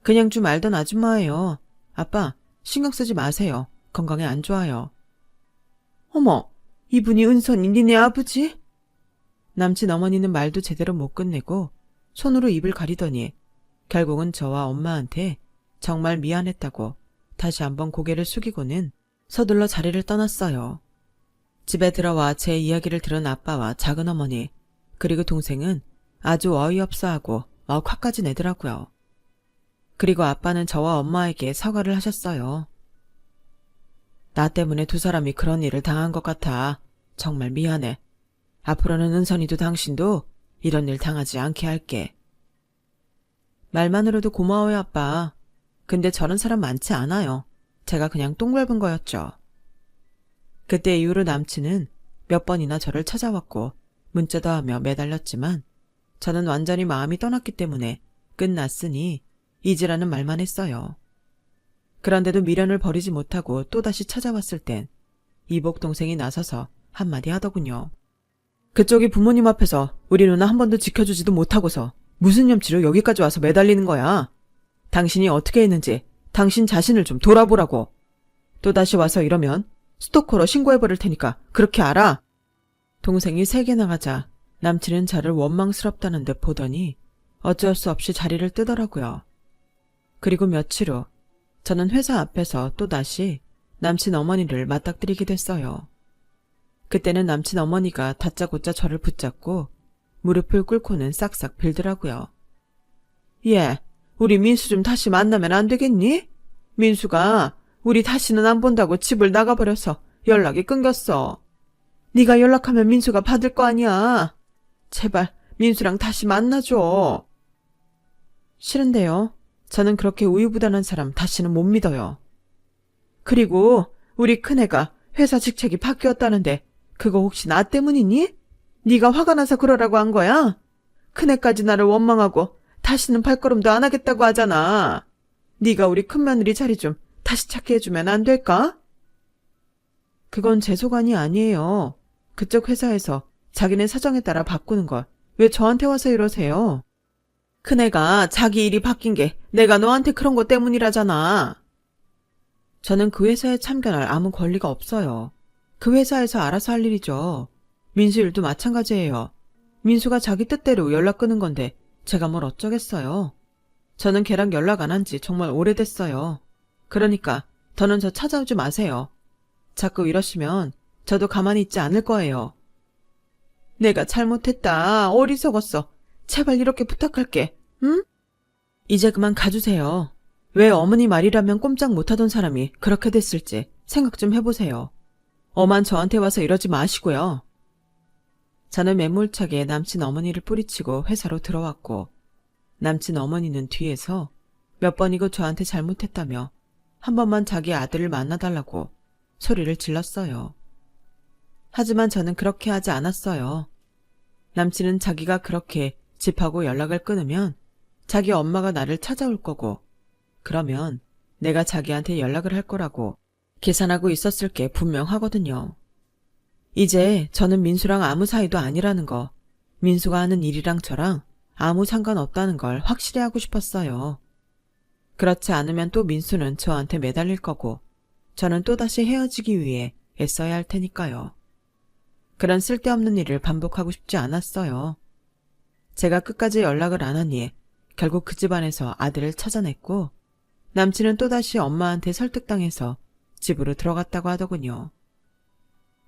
그냥 좀 알던 아줌마예요. 아빠, 신경 쓰지 마세요. 건강에 안 좋아요. 어머, 이분이 은선이 니네 아버지? 남친 어머니는 말도 제대로 못 끝내고 손으로 입을 가리더니 결국은 저와 엄마한테 정말 미안했다고 다시 한번 고개를 숙이고는 서둘러 자리를 떠났어요. 집에 들어와 제 이야기를 들은 아빠와 작은어머니 그리고 동생은 아주 어이없어하고 막 화까지 내더라고요. 그리고 아빠는 저와 엄마에게 사과를 하셨어요. 나 때문에 두 사람이 그런 일을 당한 것 같아. 정말 미안해. 앞으로는 은선이도 당신도 이런 일 당하지 않게 할게. 말만으로도 고마워요, 아빠. 근데 저런 사람 많지 않아요. 제가 그냥 똥 밟은 거였죠. 그때 이후로 남친은 몇 번이나 저를 찾아왔고 문자도 하며 매달렸지만 저는 완전히 마음이 떠났기 때문에 끝났으니 잊으라는 말만 했어요. 그런데도 미련을 버리지 못하고 또다시 찾아왔을 땐 이복 동생이 나서서 한마디 하더군요. 그쪽이 부모님 앞에서 우리 누나 한 번도 지켜주지도 못하고서 무슨 염치로 여기까지 와서 매달리는 거야. 당신이 어떻게 했는지 당신 자신을 좀 돌아보라고. 또다시 와서 이러면 스토커로 신고해버릴 테니까 그렇게 알아. 동생이 세게 나가자 남친은 저를 원망스럽다는 듯 보더니 어쩔 수 없이 자리를 뜨더라고요. 그리고 며칠 후 저는 회사 앞에서 또다시 남친 어머니를 맞닥뜨리게 됐어요. 그때는 남친 어머니가 다짜고짜 저를 붙잡고 무릎을 꿇고는 싹싹 빌더라고요. 예, 우리 민수 좀 다시 만나면 안 되겠니? 민수가 우리 다시는 안 본다고 집을 나가버려서 연락이 끊겼어. 네가 연락하면 민수가 받을 거 아니야. 제발 민수랑 다시 만나줘. 싫은데요. 저는 그렇게 우유부단한 사람 다시는 못 믿어요. 그리고 우리 큰애가 회사 직책이 바뀌었다는데 그거 혹시 나 때문이니? 네가 화가 나서 그러라고 한 거야? 큰애까지 나를 원망하고 다시는 발걸음도 안 하겠다고 하잖아. 네가 우리 큰며느리 자리 좀 다시 찾게 해주면 안 될까? 그건 제 소관이 아니에요. 그쪽 회사에서 자기네 사정에 따라 바꾸는 걸 왜 저한테 와서 이러세요? 큰애가 자기 일이 바뀐 게 내가 너한테 그런 거 때문이라잖아. 저는 그 회사에 참견할 아무 권리가 없어요. 그 회사에서 알아서 할 일이죠. 민수 일도 마찬가지예요. 민수가 자기 뜻대로 연락 끊은 건데 제가 뭘 어쩌겠어요. 저는 걔랑 연락 안 한 지 정말 오래됐어요. 그러니까 더는 저 찾아오지 마세요. 자꾸 이러시면 저도 가만히 있지 않을 거예요. 내가 잘못했다. 어리석었어. 제발 이렇게 부탁할게. 응? 이제 그만 가주세요. 왜 어머니 말이라면 꼼짝 못하던 사람이 그렇게 됐을지 생각 좀 해보세요. 엄한 저한테 와서 이러지 마시고요. 저는 매몰차게 남친 어머니를 뿌리치고 회사로 들어왔고 남친 어머니는 뒤에서 몇 번이고 저한테 잘못했다며 한 번만 자기 아들을 만나달라고 소리를 질렀어요. 하지만 저는 그렇게 하지 않았어요. 남친은 자기가 그렇게 집하고 연락을 끊으면 자기 엄마가 나를 찾아올 거고 그러면 내가 자기한테 연락을 할 거라고 계산하고 있었을 게 분명하거든요. 이제 저는 민수랑 아무 사이도 아니라는 거, 민수가 하는 일이랑 저랑 아무 상관없다는 걸 확실히 하고 싶었어요. 그렇지 않으면 또 민수는 저한테 매달릴 거고 저는 또다시 헤어지기 위해 애써야 할 테니까요. 그런 쓸데없는 일을 반복하고 싶지 않았어요. 제가 끝까지 연락을 안 하니 결국 그 집안에서 아들을 찾아냈고 남친은 또다시 엄마한테 설득당해서 집으로 들어갔다고 하더군요.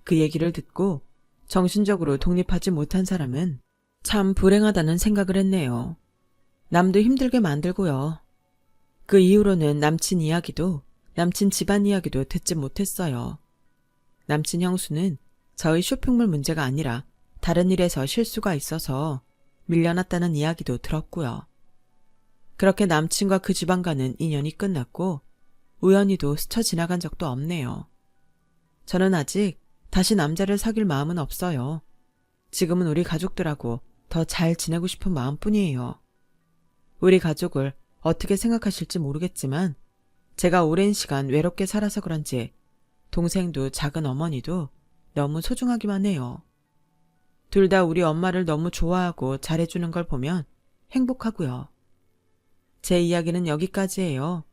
그 얘기를 듣고 정신적으로 독립하지 못한 사람은 참 불행하다는 생각을 했네요. 남도 힘들게 만들고요. 그 이후로는 남친 이야기도 남친 집안 이야기도 듣지 못했어요. 남친 형수는 저의 쇼핑몰 문제가 아니라 다른 일에서 실수가 있어서 밀려났다는 이야기도 들었고요. 그렇게 남친과 그 집안과는 인연이 끝났고 우연히도 스쳐 지나간 적도 없네요. 저는 아직 다시 남자를 사귈 마음은 없어요. 지금은 우리 가족들하고 더 잘 지내고 싶은 마음뿐이에요. 우리 가족을 어떻게 생각하실지 모르겠지만 제가 오랜 시간 외롭게 살아서 그런지 동생도 작은 어머니도 너무 소중하기만 해요. 둘 다 우리 엄마를 너무 좋아하고 잘해주는 걸 보면 행복하고요. 제 이야기는 여기까지예요.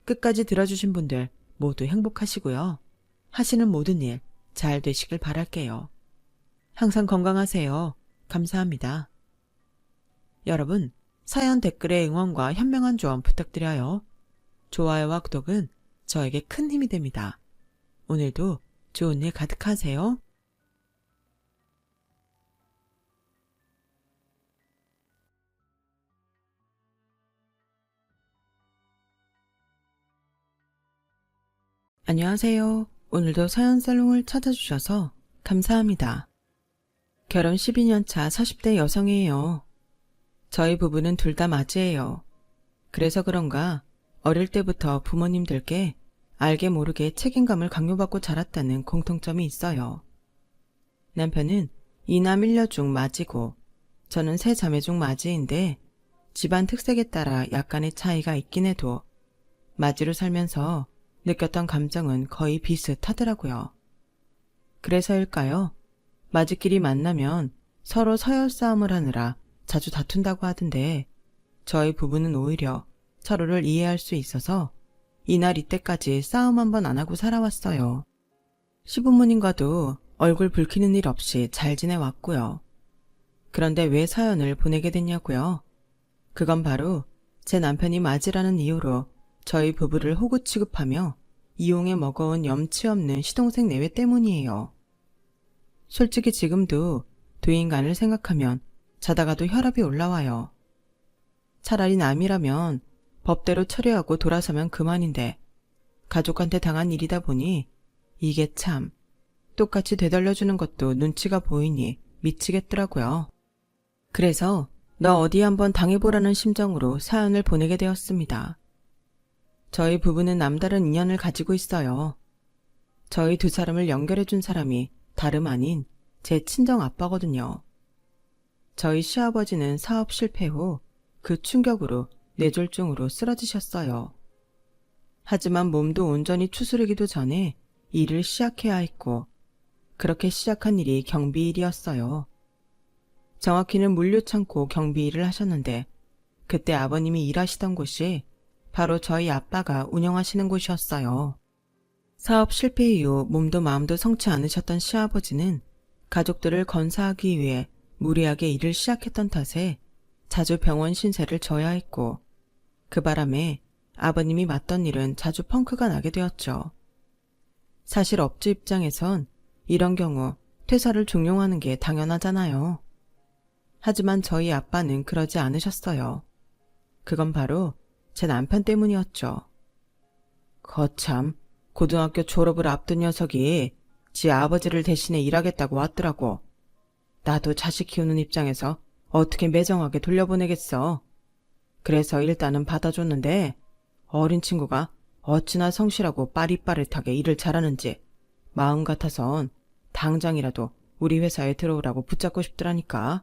끝까지 들어주신 분들 모두 행복하시고요. 하시는 모든 일 잘 되시길 바랄게요. 항상 건강하세요. 감사합니다. 여러분, 사연 댓글에 응원과 현명한 조언 부탁드려요. 좋아요와 구독은 저에게 큰 힘이 됩니다. 오늘도 좋은 일 가득하세요. 안녕하세요. 오늘도 사연살롱을 찾아주셔서 감사합니다. 결혼 12년차 40대 여성이에요. 저희 부부는 둘 다 맞이예요. 그래서 그런가 어릴 때부터 부모님들께 알게 모르게 책임감을 강요받고 자랐다는 공통점이 있어요. 남편은 이남 1녀 중 맞이고 저는 세 자매 중 맞이인데 집안 특색에 따라 약간의 차이가 있긴 해도 맞이로 살면서 느꼈던 감정은 거의 비슷하더라고요. 그래서일까요? 맞이끼리 만나면 서로 서열 싸움을 하느라 자주 다툰다고 하던데 저희 부부는 오히려 서로를 이해할 수 있어서 이날 이때까지 싸움 한 번 안 하고 살아왔어요. 시부모님과도 얼굴 붉히는 일 없이 잘 지내왔고요. 그런데 왜 사연을 보내게 됐냐고요? 그건 바로 제 남편이 맞이라는 이유로 저희 부부를 호구 취급하며 이용해 먹어온 염치 없는 시동생 내외 때문이에요. 솔직히 지금도 두 인간을 생각하면 자다가도 혈압이 올라와요. 차라리 남이라면 법대로 처리하고 돌아서면 그만인데 가족한테 당한 일이다 보니 이게 참 똑같이 되돌려주는 것도 눈치가 보이니 미치겠더라고요. 그래서 너 어디 한번 당해보라는 심정으로 사연을 보내게 되었습니다. 저희 부부는 남다른 인연을 가지고 있어요. 저희 두 사람을 연결해준 사람이 다름 아닌 제 친정 아빠거든요. 저희 시아버지는 사업 실패 후 그 충격으로 뇌졸중으로 쓰러지셨어요. 하지만 몸도 온전히 추스르기도 전에 일을 시작해야 했고 그렇게 시작한 일이 경비 일이었어요. 정확히는 물류창고 경비 일을 하셨는데 그때 아버님이 일하시던 곳이 바로 저희 아빠가 운영하시는 곳이었어요. 사업 실패 이후 몸도 마음도 성치 않으셨던 시아버지는 가족들을 건사하기 위해 무리하게 일을 시작했던 탓에 자주 병원 신세를 져야 했고 그 바람에 아버님이 맡던 일은 자주 펑크가 나게 되었죠. 사실 업주 입장에선 이런 경우 퇴사를 종용하는 게 당연하잖아요. 하지만 저희 아빠는 그러지 않으셨어요. 그건 바로 제 남편 때문이었죠. 거참, 고등학교 졸업을 앞둔 녀석이 지 아버지를 대신해 일하겠다고 왔더라고. 나도 자식 키우는 입장에서 어떻게 매정하게 돌려보내겠어. 그래서 일단은 받아줬는데 어린 친구가 어찌나 성실하고 빠릿빠릿하게 일을 잘하는지 마음 같아선 당장이라도 우리 회사에 들어오라고 붙잡고 싶더라니까.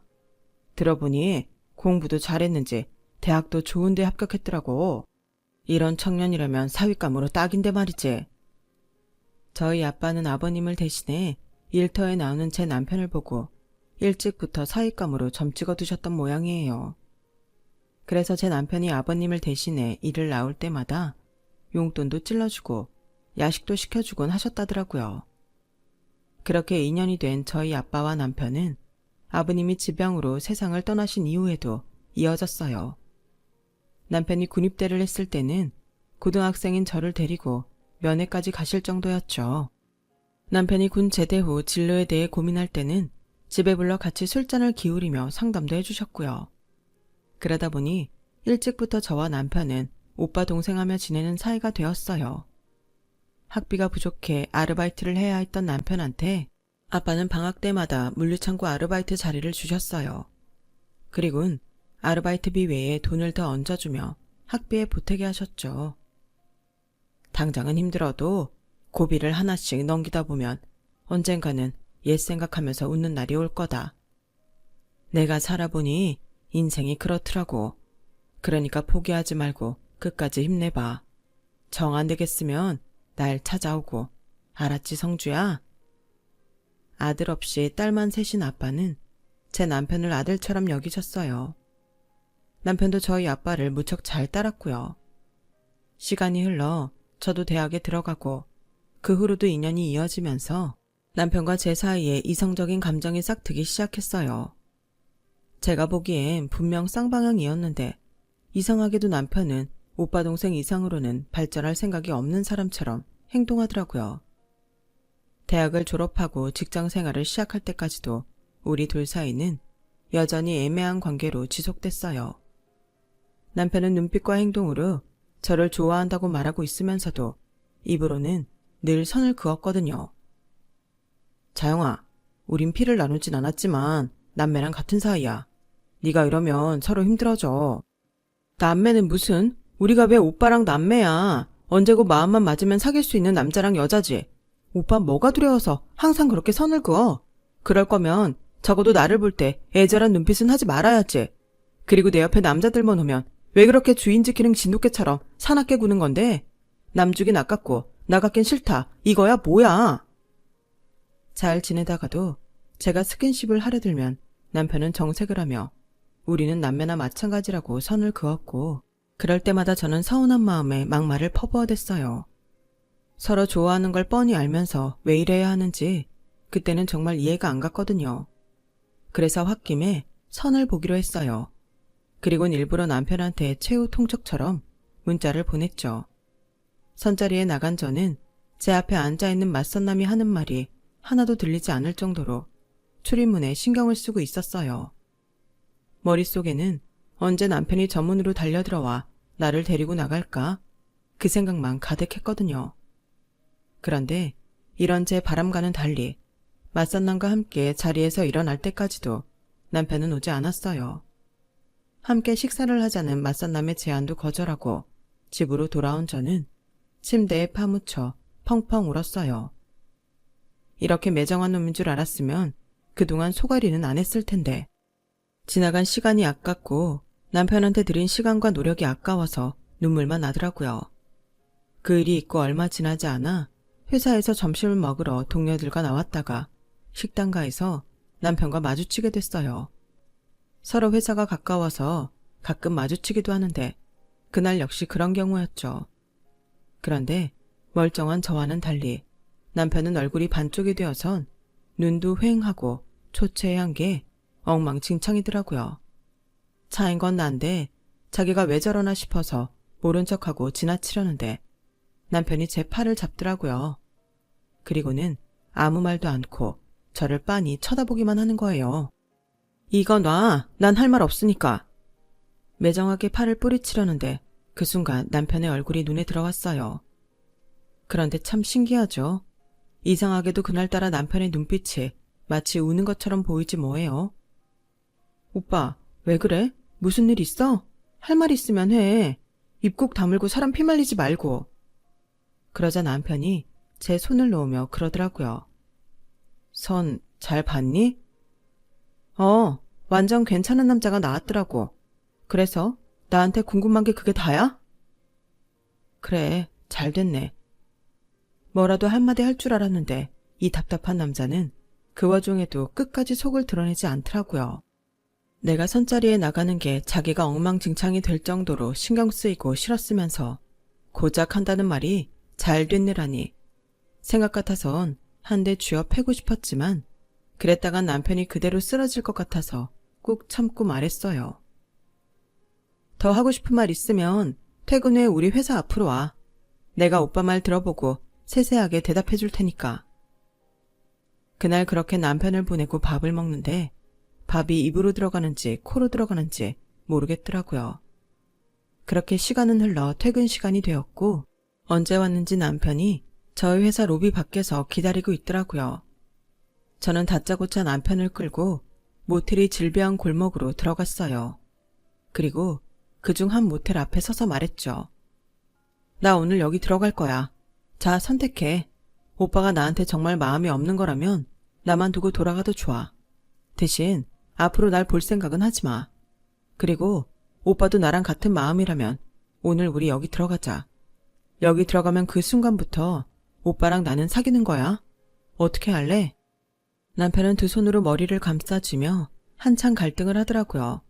들어보니 공부도 잘했는지 대학도 좋은 데 합격했더라고. 이런 청년이라면 사윗감으로 딱인데 말이지. 저희 아빠는 아버님을 대신해 일터에 나오는 제 남편을 보고 일찍부터 사윗감으로 점 찍어두셨던 모양이에요. 그래서 제 남편이 아버님을 대신해 일을 나올 때마다 용돈도 찔러주고 야식도 시켜주곤 하셨다더라고요. 그렇게 인연이 된 저희 아빠와 남편은 아버님이 지병으로 세상을 떠나신 이후에도 이어졌어요. 남편이 군입대를 했을 때는 고등학생인 저를 데리고 면회까지 가실 정도였죠. 남편이 군 제대 후 진로에 대해 고민할 때는 집에 불러 같이 술잔을 기울이며 상담도 해주셨고요. 그러다 보니 일찍부터 저와 남편은 오빠 동생하며 지내는 사이가 되었어요. 학비가 부족해 아르바이트를 해야 했던 남편한테 아빠는 방학 때마다 물류창고 아르바이트 자리를 주셨어요. 그리곤 아르바이트비 외에 돈을 더 얹어주며 학비에 보태게 하셨죠. 당장은 힘들어도 고비를 하나씩 넘기다 보면 언젠가는 옛 생각하면서 웃는 날이 올 거다. 내가 살아보니 인생이 그렇더라고. 그러니까 포기하지 말고 끝까지 힘내봐. 정 안 되겠으면 날 찾아오고. 알았지, 성주야? 아들 없이 딸만 셋인 아빠는 제 남편을 아들처럼 여기셨어요. 남편도 저희 아빠를 무척 잘 따랐고요. 시간이 흘러 저도 대학에 들어가고 그 후로도 인연이 이어지면서 남편과 제 사이에 이성적인 감정이 싹트기 시작했어요. 제가 보기엔 분명 쌍방향이었는데 이상하게도 남편은 오빠 동생 이상으로는 발전할 생각이 없는 사람처럼 행동하더라고요. 대학을 졸업하고 직장 생활을 시작할 때까지도 우리 둘 사이는 여전히 애매한 관계로 지속됐어요. 남편은 눈빛과 행동으로 저를 좋아한다고 말하고 있으면서도 입으로는 늘 선을 그었거든요. 자영아, 우린 피를 나누진 않았지만 남매랑 같은 사이야. 네가 이러면 서로 힘들어져. 남매는 무슨? 우리가 왜 오빠랑 남매야. 언제고 마음만 맞으면 사귈 수 있는 남자랑 여자지. 오빠 뭐가 두려워서 항상 그렇게 선을 그어. 그럴 거면 적어도 나를 볼 때 애절한 눈빛은 하지 말아야지. 그리고 내 옆에 남자들만 오면 왜 그렇게 주인 지키는 진돗개처럼 사납게 구는 건데? 남 주긴 아깝고 나 갖긴 싫다. 이거야 뭐야? 잘 지내다가도 제가 스킨십을 하려 들면 남편은 정색을 하며 우리는 남매나 마찬가지라고 선을 그었고 그럴 때마다 저는 서운한 마음에 막말을 퍼부어댔어요. 서로 좋아하는 걸 뻔히 알면서 왜 이래야 하는지 그때는 정말 이해가 안 갔거든요. 그래서 홧김에 선을 보기로 했어요. 그리곤 일부러 남편한테 최후 통첩처럼 문자를 보냈죠. 선자리에 나간 저는 제 앞에 앉아있는 맞선남이 하는 말이 하나도 들리지 않을 정도로 출입문에 신경을 쓰고 있었어요. 머릿속에는 언제 남편이 전문으로 달려들어와 나를 데리고 나갈까? 그 생각만 가득했거든요. 그런데 이런 제 바람과는 달리 맞선남과 함께 자리에서 일어날 때까지도 남편은 오지 않았어요. 함께 식사를 하자는 맞선남의 제안도 거절하고 집으로 돌아온 저는 침대에 파묻혀 펑펑 울었어요. 이렇게 매정한 놈인 줄 알았으면 그동안 소가리는 안 했을 텐데 지나간 시간이 아깝고 남편한테 들인 시간과 노력이 아까워서 눈물만 나더라고요. 그 일이 있고 얼마 지나지 않아 회사에서 점심을 먹으러 동료들과 나왔다가 식당가에서 남편과 마주치게 됐어요. 서로 회사가 가까워서 가끔 마주치기도 하는데 그날 역시 그런 경우였죠. 그런데 멀쩡한 저와는 달리 남편은 얼굴이 반쪽이 되어선 눈도 휑하고 초췌한 게 엉망진창이더라고요. 차인 건 난데 자기가 왜 저러나 싶어서 모른 척하고 지나치려는데 남편이 제 팔을 잡더라고요. 그리고는 아무 말도 않고 저를 빤히 쳐다보기만 하는 거예요. 이거 놔. 난 할 말 없으니까. 매정하게 팔을 뿌리치려는데 그 순간 남편의 얼굴이 눈에 들어왔어요. 그런데 참 신기하죠. 이상하게도 그날따라 남편의 눈빛이 마치 우는 것처럼 보이지 뭐예요. 오빠, 왜 그래? 무슨 일 있어? 할 말 있으면 해. 입 꼭 다물고 사람 피말리지 말고. 그러자 남편이 제 손을 놓으며 그러더라고요. 선 잘 봤니? 완전 괜찮은 남자가 나왔더라고. 그래서 나한테 궁금한 게 그게 다야? 그래, 잘 됐네. 뭐라도 한마디 할 줄 알았는데 이 답답한 남자는 그 와중에도 끝까지 속을 드러내지 않더라고요. 내가 선자리에 나가는 게 자기가 엉망진창이 될 정도로 신경 쓰이고 싫었으면서 고작 한다는 말이 잘 됐네라니. 생각 같아선 한 대 쥐어 패고 싶었지만 그랬다간 남편이 그대로 쓰러질 것 같아서 꾹 참고 말했어요. 더 하고 싶은 말 있으면 퇴근 후에 우리 회사 앞으로 와. 내가 오빠 말 들어보고 세세하게 대답해 줄 테니까. 그날 그렇게 남편을 보내고 밥을 먹는데 밥이 입으로 들어가는지 코로 들어가는지 모르겠더라고요. 그렇게 시간은 흘러 퇴근 시간이 되었고 언제 왔는지 남편이 저희 회사 로비 밖에서 기다리고 있더라고요. 저는 다짜고짜 남편을 끌고 모텔이 질비한 골목으로 들어갔어요. 그리고 그중 한 모텔 앞에 서서 말했죠. 나 오늘 여기 들어갈 거야. 자, 선택해. 오빠가 나한테 정말 마음이 없는 거라면 나만 두고 돌아가도 좋아. 대신 앞으로 날 볼 생각은 하지 마. 그리고 오빠도 나랑 같은 마음이라면 오늘 우리 여기 들어가자. 여기 들어가면 그 순간부터 오빠랑 나는 사귀는 거야. 어떻게 할래? 남편은 두 손으로 머리를 감싸쥐며 한참 갈등을 하더라고요.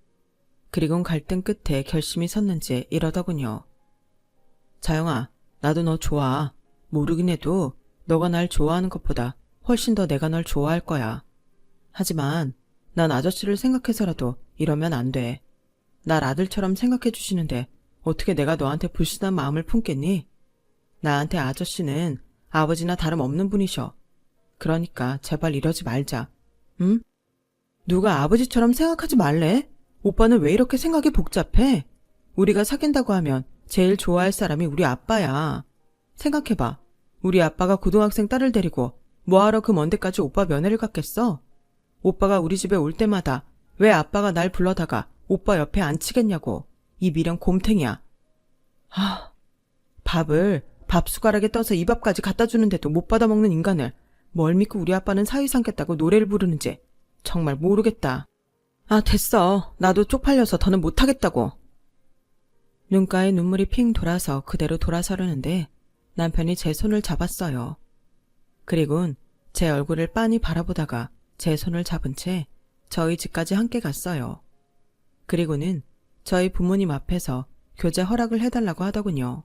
그리곤 갈등 끝에 결심이 섰는지 이러더군요. 자영아, 나도 너 좋아. 모르긴 해도 너가 날 좋아하는 것보다 훨씬 더 내가 널 좋아할 거야. 하지만 난 아저씨를 생각해서라도 이러면 안 돼. 날 아들처럼 생각해 주시는데 어떻게 내가 너한테 불순한 마음을 품겠니? 나한테 아저씨는 아버지나 다름없는 분이셔. 그러니까 제발 이러지 말자. 응? 누가 아버지처럼 생각하지 말래? 오빠는 왜 이렇게 생각이 복잡해? 우리가 사귄다고 하면 제일 좋아할 사람이 우리 아빠야. 생각해봐. 우리 아빠가 고등학생 딸을 데리고 뭐하러 그 먼 데까지 오빠 면회를 갔겠어? 오빠가 우리 집에 올 때마다 왜 아빠가 날 불러다가 오빠 옆에 앉히겠냐고. 이 미련 곰탱이야. 밥을 밥숟가락에 떠서 입 앞까지 갖다 주는데도 못 받아먹는 인간을 뭘 믿고 우리 아빠는 사위 삼겠다고 노래를 부르는지 정말 모르겠다. 아, 됐어. 나도 쪽팔려서 더는 못하겠다고. 눈가에 눈물이 핑 돌아서 그대로 돌아서려는데 남편이 제 손을 잡았어요. 그리곤 제 얼굴을 빤히 바라보다가 제 손을 잡은 채 저희 집까지 함께 갔어요. 그리고는 저희 부모님 앞에서 교제 허락을 해달라고 하더군요.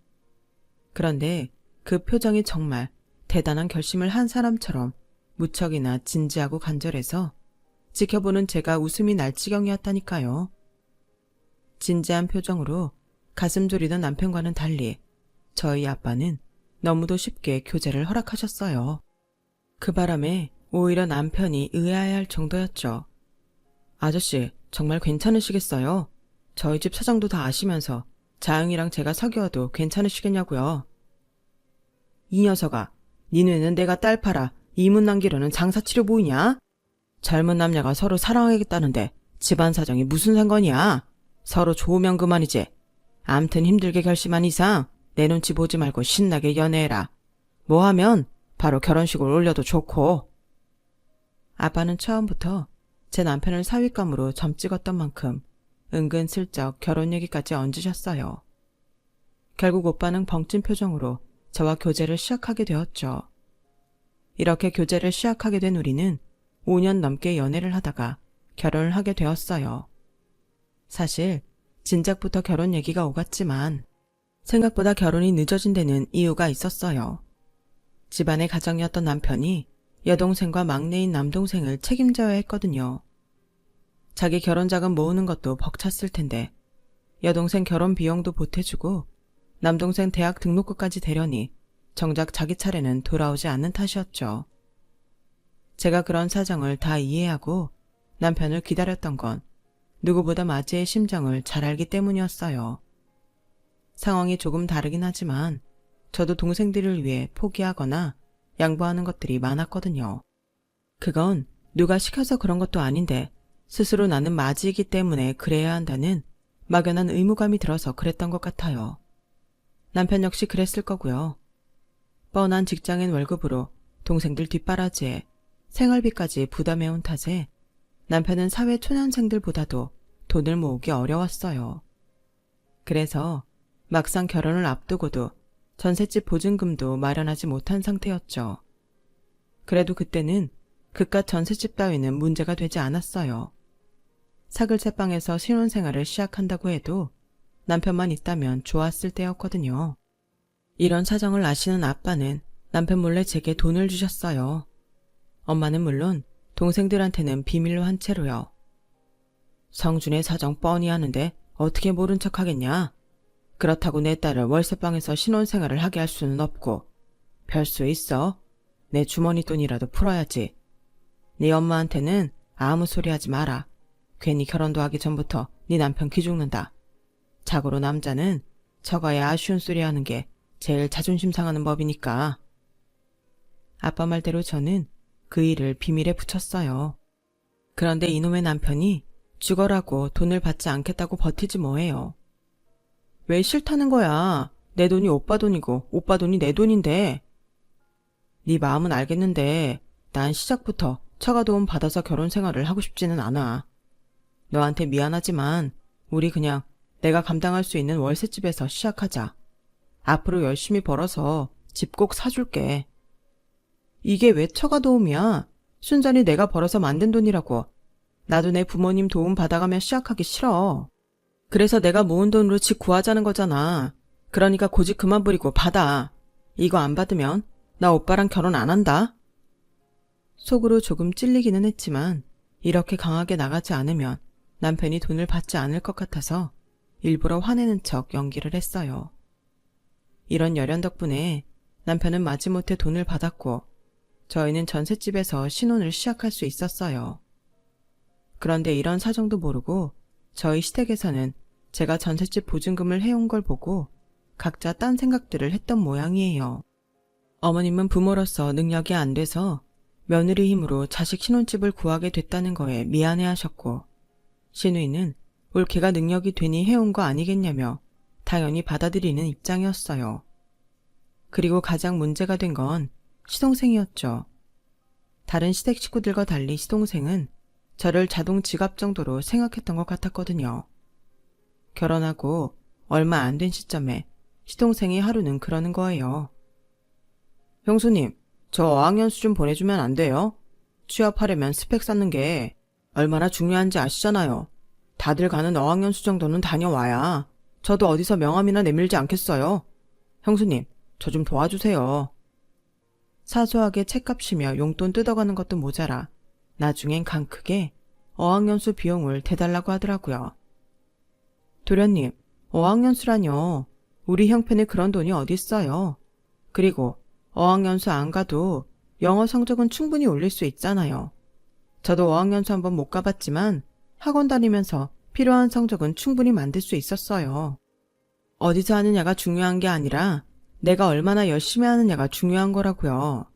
그런데 그 표정이 정말 대단한 결심을 한 사람처럼 무척이나 진지하고 간절해서 지켜보는 제가 웃음이 날 지경이었다니까요. 진지한 표정으로 가슴 졸이던 남편과는 달리 저희 아빠는 너무도 쉽게 교제를 허락하셨어요. 그 바람에 오히려 남편이 의아해할 정도였죠. 아저씨, 정말 괜찮으시겠어요? 저희 집 사정도 다 아시면서 자영이랑 제가 사귀어도 괜찮으시겠냐고요. 이 녀석아, 니네는 내가 딸 팔아 이문 남기려는 장사치려 보이냐? 젊은 남녀가 서로 사랑하겠다는데 집안 사정이 무슨 상관이야? 서로 좋으면 그만이지. 암튼 힘들게 결심한 이상 내 눈치 보지 말고 신나게 연애해라. 뭐 하면 바로 결혼식을 올려도 좋고. 아빠는 처음부터 제 남편을 사윗감으로 점 찍었던 만큼 은근슬쩍 결혼 얘기까지 얹으셨어요. 결국 오빠는 벙찐 표정으로 저와 교제를 시작하게 되었죠. 이렇게 교제를 시작하게 된 우리는 5년 넘게 연애를 하다가 결혼을 하게 되었어요. 사실 진작부터 결혼 얘기가 오갔지만 생각보다 결혼이 늦어진 데는 이유가 있었어요. 집안의 가장이었던 남편이 여동생과 막내인 남동생을 책임져야 했거든요. 자기 결혼 자금 모으는 것도 벅찼을 텐데 여동생 결혼 비용도 보태주고 남동생 대학 등록금까지 대려니 정작 자기 차례는 돌아오지 않는 탓이었죠. 제가 그런 사정을 다 이해하고 남편을 기다렸던 건 누구보다 마지의 심정을 잘 알기 때문이었어요. 상황이 조금 다르긴 하지만 저도 동생들을 위해 포기하거나 양보하는 것들이 많았거든요. 그건 누가 시켜서 그런 것도 아닌데 스스로 나는 마지이기 때문에 그래야 한다는 막연한 의무감이 들어서 그랬던 것 같아요. 남편 역시 그랬을 거고요. 뻔한 직장인 월급으로 동생들 뒷바라지에 생활비까지 부담해온 탓에 남편은 사회 초년생들보다도 돈을 모으기 어려웠어요. 그래서 막상 결혼을 앞두고도 전셋집 보증금도 마련하지 못한 상태였죠. 그래도 그때는 그깟 전셋집 따위는 문제가 되지 않았어요. 사글세방에서 신혼생활을 시작한다고 해도 남편만 있다면 좋았을 때였거든요. 이런 사정을 아시는 아빠는 남편 몰래 제게 돈을 주셨어요. 엄마는 물론 동생들한테는 비밀로 한 채로요. 성준의 사정 뻔히 아는데 어떻게 모른 척 하겠냐? 그렇다고 내 딸을 월세방에서 신혼생활을 하게 할 수는 없고 별수 있어? 내 주머니 돈이라도 풀어야지. 네 엄마한테는 아무 소리 하지 마라. 괜히 결혼도 하기 전부터 네 남편 기죽는다. 자고로 남자는 처가에 아쉬운 소리 하는 게 제일 자존심 상하는 법이니까. 아빠 말대로 저는 그 일을 비밀에 붙였어요. 그런데 이놈의 남편이 죽어라고 돈을 받지 않겠다고 버티지 뭐해요. 왜 싫다는 거야? 내 돈이 오빠 돈이고 오빠 돈이 내 돈인데. 네 마음은 알겠는데 난 시작부터 처가 도움 받아서 결혼 생활을 하고 싶지는 않아. 너한테 미안하지만 우리 그냥 내가 감당할 수 있는 월세집에서 시작하자. 앞으로 열심히 벌어서 집 꼭 사줄게. 이게 왜 처가 도움이야? 순전히 내가 벌어서 만든 돈이라고. 나도 내 부모님 도움 받아가며 시작하기 싫어. 그래서 내가 모은 돈으로 집 구하자는 거잖아. 그러니까 고집 그만 부리고 받아. 이거 안 받으면 나 오빠랑 결혼 안 한다. 속으로 조금 찔리기는 했지만 이렇게 강하게 나가지 않으면 남편이 돈을 받지 않을 것 같아서 일부러 화내는 척 연기를 했어요. 이런 열연 덕분에 남편은 마지못해 돈을 받았고 저희는 전셋집에서 신혼을 시작할 수 있었어요. 그런데 이런 사정도 모르고 저희 시댁에서는 제가 전셋집 보증금을 해온 걸 보고 각자 딴 생각들을 했던 모양이에요. 어머님은 부모로서 능력이 안 돼서 며느리 힘으로 자식 신혼집을 구하게 됐다는 거에 미안해하셨고 시누이는 올케가 능력이 되니 해온 거 아니겠냐며 당연히 받아들이는 입장이었어요. 그리고 가장 문제가 된 건 시동생이었죠. 다른 시댁 식구들과 달리 시동생은 저를 자동 지갑 정도로 생각했던 것 같았거든요. 결혼하고 얼마 안 된 시점에 시동생이 하루는 그러는 거예요. 형수님, 저 어학연수 좀 보내주면 안 돼요? 취업하려면 스펙 쌓는 게 얼마나 중요한지 아시잖아요. 다들 가는 어학연수 정도는 다녀와야 저도 어디서 명함이나 내밀지 않겠어요. 형수님, 저 좀 도와주세요. 사소하게 책값이며 용돈 뜯어가는 것도 모자라 나중엔 강 크게 어학연수 비용을 대달라고 하더라고요. 도련님, 어학연수라뇨. 우리 형편에 그런 돈이 어딨어요. 그리고 어학연수 안 가도 영어 성적은 충분히 올릴 수 있잖아요. 저도 어학연수 한번 못 가봤지만 학원 다니면서 필요한 성적은 충분히 만들 수 있었어요. 어디서 하느냐가 중요한 게 아니라 내가 얼마나 열심히 하느냐가 중요한 거라고요.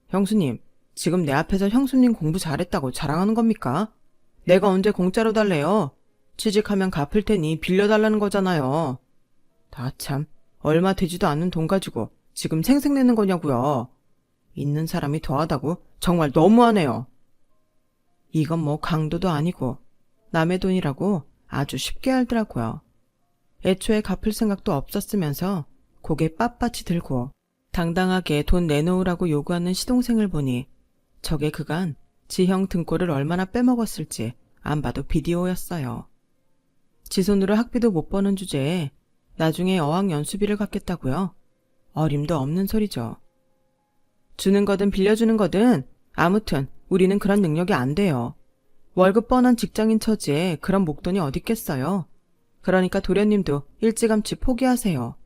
형수님, 지금 내 앞에서 형수님 공부 잘했다고 자랑하는 겁니까? 내가 언제 공짜로 달래요? 취직하면 갚을 테니 빌려달라는 거잖아요. 다 참, 얼마 되지도 않는 돈 가지고 지금 생색내는 거냐고요. 있는 사람이 더하다고 정말 너무하네요. 이건 뭐 강도도 아니고 남의 돈이라고 아주 쉽게 알더라고요. 애초에 갚을 생각도 없었으면서 고개 빳빳이 들고 당당하게 돈 내놓으라고 요구하는 시동생을 보니 저게 그간 지형 등골을 얼마나 빼먹었을지 안 봐도 비디오였어요. 지 손으로 학비도 못 버는 주제에 나중에 어학연수비를 갚겠다고요? 어림도 없는 소리죠. 주는 거든 빌려주는 거든 아무튼 우리는 그런 능력이 안 돼요. 월급 뻔한 직장인 처지에 그런 목돈이 어딨겠어요. 그러니까 도련님도 일찌감치 포기하세요.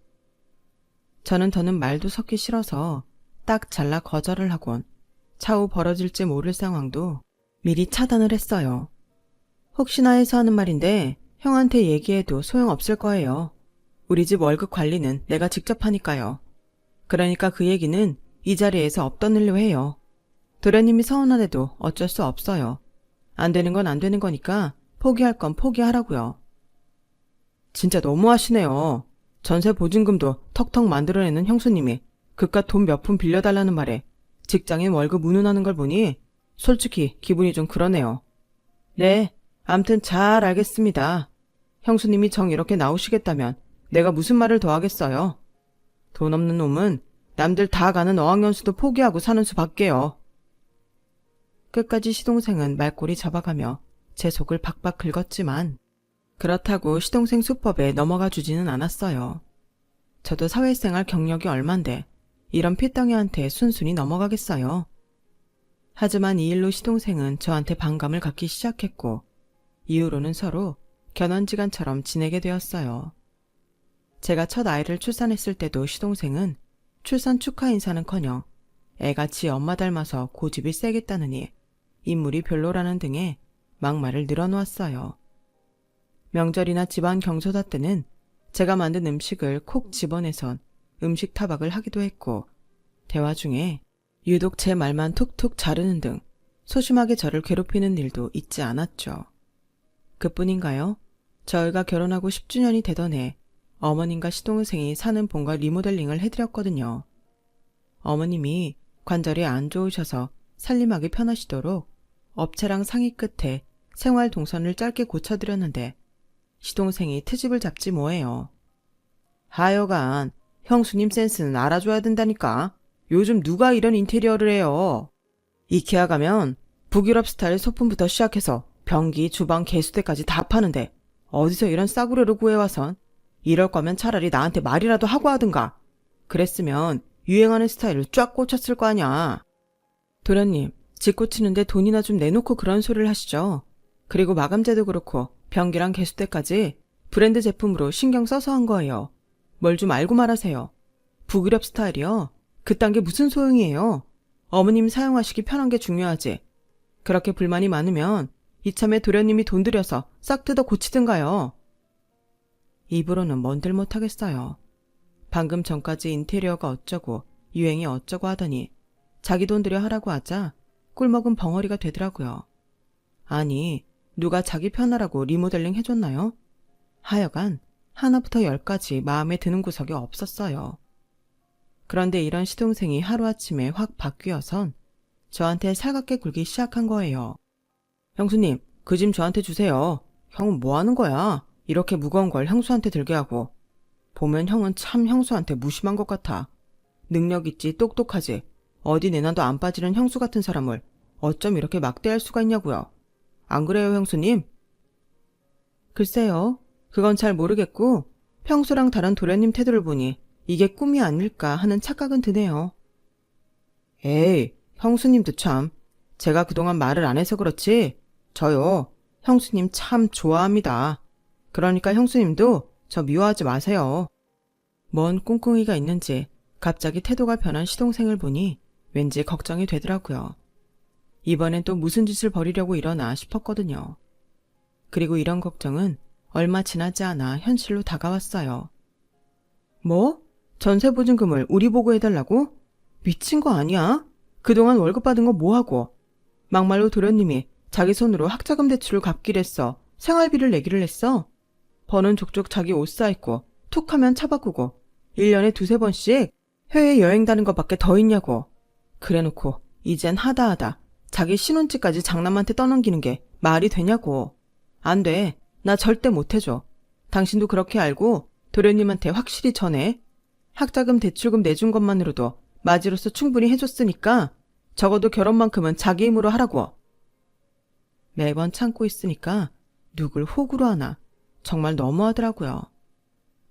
저는 더는 말도 섞기 싫어서 딱 잘라 거절을 하곤 차후 벌어질지 모를 상황도 미리 차단을 했어요. 혹시나 해서 하는 말인데 형한테 얘기해도 소용없을 거예요. 우리 집 월급 관리는 내가 직접 하니까요. 그러니까 그 얘기는 이 자리에서 없던 일로 해요. 도련님이 서운하대도 어쩔 수 없어요. 안 되는 건 안 되는 거니까 포기할 건 포기하라고요. 진짜 너무하시네요. 전세 보증금도 턱턱 만들어내는 형수님이 그깟 돈 몇 푼 빌려달라는 말에 직장인 월급 운운하는 걸 보니 솔직히 기분이 좀 그러네요. 네, 암튼 잘 알겠습니다. 형수님이 정 이렇게 나오시겠다면 내가 무슨 말을 더 하겠어요. 돈 없는 놈은 남들 다 가는 어학연수도 포기하고 사는 수밖에요. 끝까지 시동생은 말꼬리 잡아가며 제 속을 박박 긁었지만 그렇다고 시동생 수법에 넘어가 주지는 않았어요. 저도 사회생활 경력이 얼만데 이런 피덩이한테 순순히 넘어가겠어요. 하지만 이 일로 시동생은 저한테 반감을 갖기 시작했고 이후로는 서로 견원지간처럼 지내게 되었어요. 제가 첫 아이를 출산했을 때도 시동생은 출산 축하 인사는커녕 애가 지 엄마 닮아서 고집이 세겠다느니 인물이 별로라는 등의 막말을 늘어놓았어요. 명절이나 집안 경소다 때는 제가 만든 음식을 콕 집어내선 음식 타박을 하기도 했고 대화 중에 유독 제 말만 툭툭 자르는 등 소심하게 저를 괴롭히는 일도 있지 않았죠. 그뿐인가요? 저희가 결혼하고 10주년이 되던 해 어머님과 시동생이 사는 본가 리모델링을 해드렸거든요. 어머님이 관절이 안 좋으셔서 살림하기 편하시도록 업체랑 상의 끝에 생활 동선을 짧게 고쳐드렸는데 시동생이 트집을 잡지 뭐예요. 하여간 형수님 센스는 알아줘야 된다니까. 요즘 누가 이런 인테리어를 해요. 이케아 가면 북유럽 스타일 소품부터 시작해서 변기, 주방, 개수대까지 다 파는데 어디서 이런 싸구려를 구해와선 이럴 거면 차라리 나한테 말이라도 하고 하든가. 그랬으면 유행하는 스타일을 쫙 꽂혔을 거 아냐. 도련님, 집 고치는데 돈이나 좀 내놓고 그런 소리를 하시죠. 그리고 마감재도 그렇고 변기랑 개수대까지 브랜드 제품으로 신경 써서 한 거예요. 뭘 좀 알고 말하세요. 북유럽 스타일이요? 그딴 게 무슨 소용이에요. 어머님 사용하시기 편한 게 중요하지. 그렇게 불만이 많으면 이참에 도련님이 돈 들여서 싹 뜯어 고치든가요. 입으로는 뭔들 못하겠어요. 방금 전까지 인테리어가 어쩌고 유행이 어쩌고 하더니 자기 돈 들여 하라고 하자 꿀먹은 벙어리가 되더라고요. 아니, 누가 자기 편하라고 리모델링 해줬나요? 하여간 하나부터 10까지 마음에 드는 구석이 없었어요. 그런데 이런 시동생이 하루아침에 확 바뀌어선 저한테 살갑게 굴기 시작한 거예요. 형수님, 그 짐 저한테 주세요. 형은 뭐 하는 거야? 이렇게 무거운 걸 형수한테 들게 하고. 보면 형은 참 형수한테 무심한 것 같아. 능력 있지, 똑똑하지. 어디 내놔도 안 빠지는 형수 같은 사람을 어쩜 이렇게 막대할 수가 있냐고요. 안 그래요, 형수님? 글쎄요. 그건 잘 모르겠고 평소랑 다른 도련님 태도를 보니 이게 꿈이 아닐까 하는 착각은 드네요. 에이, 형수님도 참. 제가 그동안 말을 안 해서 그렇지 저요. 형수님 참 좋아합니다. 그러니까 형수님도 저 미워하지 마세요. 뭔 꿍꿍이가 있는지 갑자기 태도가 변한 시동생을 보니 왠지 걱정이 되더라고요. 이번엔 또 무슨 짓을 벌이려고 이러나 싶었거든요. 그리고 이런 걱정은 얼마 지나지 않아 현실로 다가왔어요. 뭐? 전세보증금을 우리 보고 해달라고? 미친 거 아니야? 그동안 월급 받은 거 뭐하고? 막말로 도련님이 자기 손으로 학자금 대출을 갚기로 했어. 생활비를 내기를 했어. 버는 족족 자기 옷 사입고 툭 하면 차 바꾸고 1년에 두세 번씩 해외 여행 다는 것밖에 더 있냐고. 그래놓고 이젠 하다하다 자기 신혼집까지 장남한테 떠넘기는 게 말이 되냐고. 안 돼. 나 절대 못 해줘. 당신도 그렇게 알고 도련님한테 확실히 전해. 학자금 대출금 내준 것만으로도 맞이로서 충분히 해줬으니까 적어도 결혼만큼은 자기 힘으로 하라고. 매번 참고 있으니까 누굴 호구로 하나. 정말 너무하더라고요.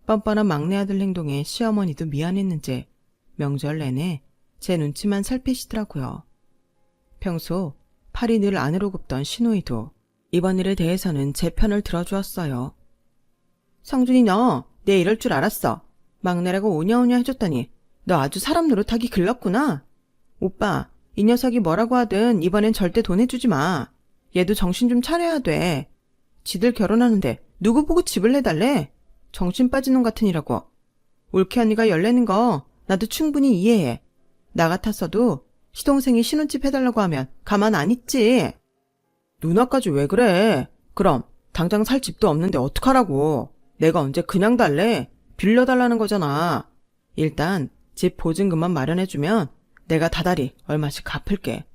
뻔뻔한 막내 아들 행동에 시어머니도 미안했는지 명절 내내 제 눈치만 살피시더라고요. 평소 팔이 늘 안으로 굽던 시누이도 이번 일에 대해서는 제 편을 들어주었어요. 성준이 너 내 이럴 줄 알았어. 막내라고 오냐오냐 해줬더니 너 아주 사람 노릇하기 글렀구나. 오빠, 이 녀석이 뭐라고 하든 이번엔 절대 돈 해주지 마. 얘도 정신 좀 차려야 돼. 지들 결혼하는데 누구 보고 집을 내달래? 정신 빠진 놈 같으니라고. 올케 언니가 열내는 거 나도 충분히 이해해. 나 같았어도 시동생이 신혼집 해달라고 하면 가만 안 있지. 누나까지 왜 그래? 그럼 당장 살 집도 없는데 어떡하라고. 내가 언제 그냥 달래? 빌려달라는 거잖아. 일단 집 보증금만 마련해주면 내가 다달이 얼마씩 갚을게.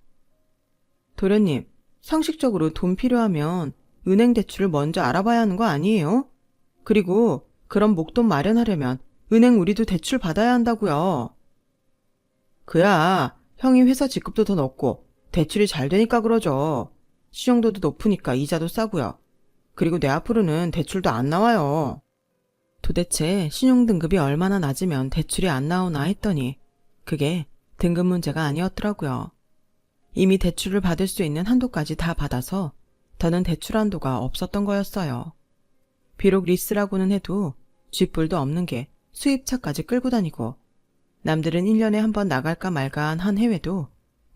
도련님, 상식적으로 돈 필요하면 은행 대출을 먼저 알아봐야 하는 거 아니에요? 그리고 그런 목돈 마련하려면 은행 우리도 대출 받아야 한다고요. 그야 형이 회사 직급도 더 높고 대출이 잘 되니까 그러죠. 신용도도 높으니까 이자도 싸고요. 그리고 내 앞으로는 대출도 안 나와요. 도대체 신용등급이 얼마나 낮으면 대출이 안 나오나 했더니 그게 등급 문제가 아니었더라고요. 이미 대출을 받을 수 있는 한도까지 다 받아서 더는 대출 한도가 없었던 거였어요. 비록 리스라고는 해도 쥐뿔도 없는 게 수입차까지 끌고 다니고 남들은 1년에 한 번 나갈까 말까 한 해외도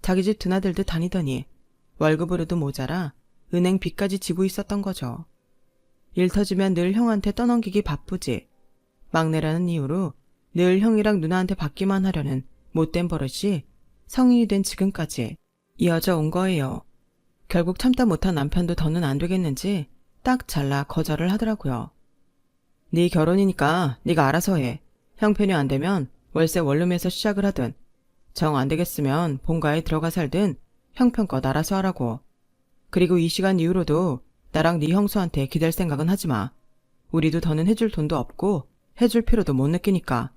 자기 집 드나들듯 다니더니 월급으로도 모자라 은행 빚까지 지고 있었던 거죠. 일 터지면 늘 형한테 떠넘기기 바쁘지. 막내라는 이유로 늘 형이랑 누나한테 받기만 하려는 못된 버릇이 성인이 된 지금까지 이어져 온 거예요. 결국 참다 못한 남편도 더는 안 되겠는지 딱 잘라 거절을 하더라고요. 네 결혼이니까 네가 알아서 해. 형편이 안 되면 월세 원룸에서 시작을 하든 정 안 되겠으면 본가에 들어가 살든 형편껏 알아서 하라고. 그리고 이 시간 이후로도 나랑 네 형수한테 기댈 생각은 하지 마. 우리도 더는 해줄 돈도 없고 해줄 필요도 못 느끼니까.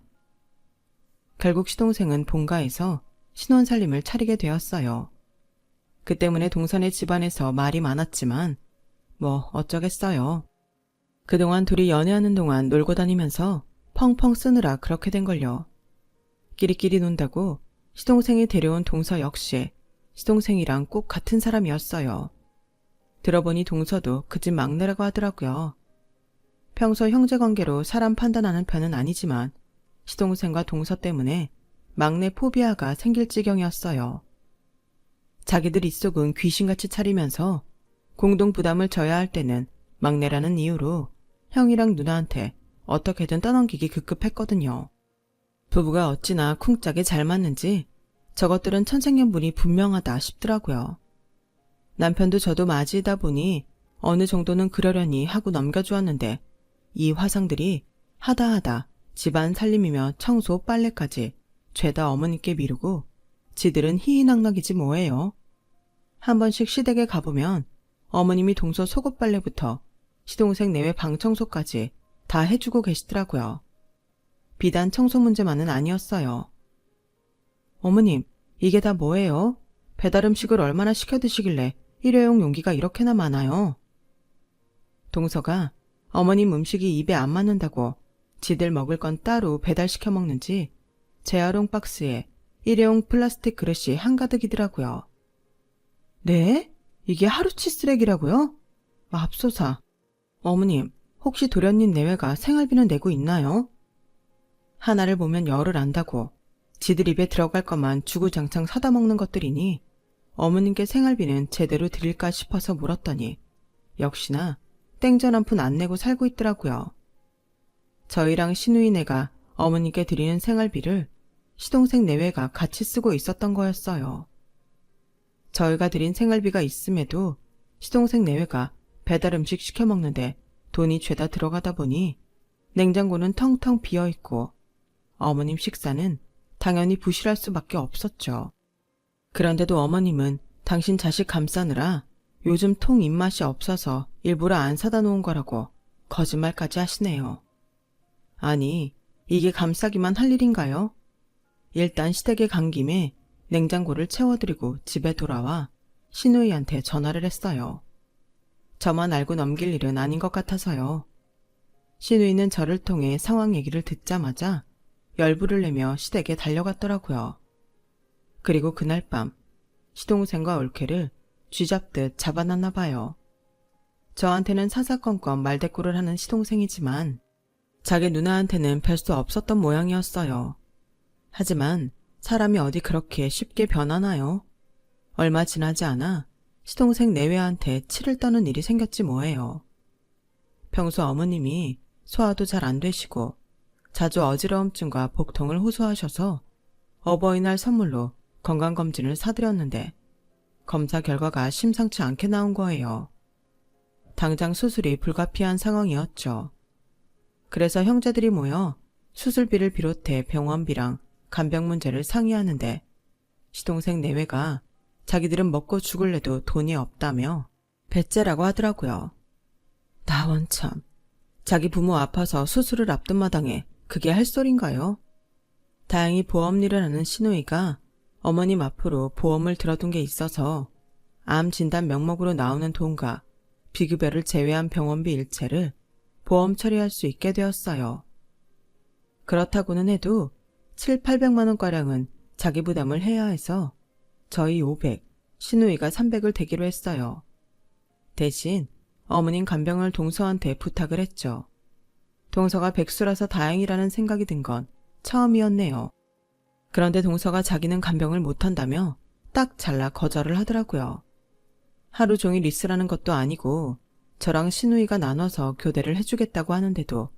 결국 시동생은 본가에서 신혼살림을 차리게 되었어요. 그 때문에 동선의 집안에서 말이 많았지만 뭐 어쩌겠어요. 그동안 둘이 연애하는 동안 놀고 다니면서 펑펑 쓰느라 그렇게 된걸요. 끼리끼리 논다고 시동생이 데려온 동서 역시 시동생이랑 꼭 같은 사람이었어요. 들어보니 동서도 그 집 막내라고 하더라고요. 평소 형제관계로 사람 판단하는 편은 아니지만 시동생과 동서 때문에 막내 포비아가 생길 지경이었어요. 자기들 입속은 귀신같이 차리면서 공동 부담을 져야 할 때는 막내라는 이유로 형이랑 누나한테 어떻게든 떠넘기기 급급했거든요. 부부가 어찌나 쿵짝이 잘 맞는지 저것들은 천생연분이 분명하다 싶더라고요. 남편도 저도 맞이다 보니 어느 정도는 그러려니 하고 넘겨주었는데 이 화상들이 하다하다 집안 살림이며 청소 빨래까지 죄다 어머니께 미루고 지들은 희희낙낙이지 뭐예요. 한 번씩 시댁에 가보면 어머님이 동서 속옷빨래부터 시동생 내외 방청소까지 다 해주고 계시더라고요. 비단 청소 문제만은 아니었어요. 어머님, 이게 다 뭐예요? 배달음식을 얼마나 시켜 드시길래 일회용 용기가 이렇게나 많아요? 동서가 어머님 음식이 입에 안 맞는다고 지들 먹을 건 따로 배달시켜 먹는지 재활용 박스에 일회용 플라스틱 그릇이 한가득이더라고요. 네? 이게 하루치 쓰레기라고요? 맙소사. 어머님, 혹시 도련님 내외가 생활비는 내고 있나요? 하나를 보면 열을 안다고 지들 입에 들어갈 것만 주구장창 사다 먹는 것들이니 어머님께 생활비는 제대로 드릴까 싶어서 물었더니 역시나 땡전 한 푼 안 내고 살고 있더라고요. 저희랑 시누이네가 어머니께 드리는 생활비를 시동생 내외가 같이 쓰고 있었던 거였어요. 저희가 드린 생활비가 있음에도 시동생 내외가 배달 음식 시켜 먹는데 돈이 죄다 들어가다 보니 냉장고는 텅텅 비어있고 어머님 식사는 당연히 부실할 수밖에 없었죠. 그런데도 어머님은 당신 자식 감싸느라 요즘 통 입맛이 없어서 일부러 안 사다 놓은 거라고 거짓말까지 하시네요. 아니, 이게 감싸기만 할 일인가요? 일단 시댁에 간 김에 냉장고를 채워드리고 집에 돌아와 시누이한테 전화를 했어요. 저만 알고 넘길 일은 아닌 것 같아서요. 시누이는 저를 통해 상황 얘기를 듣자마자 열불을 내며 시댁에 달려갔더라고요. 그리고 그날 밤 시동생과 올케를 쥐잡듯 잡아놨나 봐요. 저한테는 사사건건 말대꾸를 하는 시동생이지만 자기 누나한테는 별 수 없었던 모양이었어요. 하지만 사람이 어디 그렇게 쉽게 변하나요? 얼마 지나지 않아 시동생 내외한테 치를 떠는 일이 생겼지 뭐예요. 평소 어머님이 소화도 잘 안 되시고 자주 어지러움증과 복통을 호소하셔서 어버이날 선물로 건강검진을 사드렸는데 검사 결과가 심상치 않게 나온 거예요. 당장 수술이 불가피한 상황이었죠. 그래서 형제들이 모여 수술비를 비롯해 병원비랑 간병 문제를 상의하는데 시동생 내외가 자기들은 먹고 죽을래도 돈이 없다며 배째라고 하더라고요. 나 원참, 자기 부모 아파서 수술을 앞둔 마당에 그게 할 소린가요? 다행히 보험일을 하는 시누이가 어머님 앞으로 보험을 들어둔 게 있어서 암 진단 명목으로 나오는 돈과 비급여를 제외한 병원비 일체를 보험 처리할 수 있게 되었어요. 그렇다고는 해도 700~800만 원가량은 자기 부담을 해야 해서 저희 500, 시누이가 300을 대기로 했어요. 대신 어머님 간병을 동서한테 부탁을 했죠. 동서가 백수라서 다행이라는 생각이 든 건 처음이었네요. 그런데 동서가 자기는 간병을 못한다며 딱 잘라 거절을 하더라고요. 하루 종일 있으라는 것도 아니고 저랑 시누이가 나눠서 교대를 해주겠다고 하는데도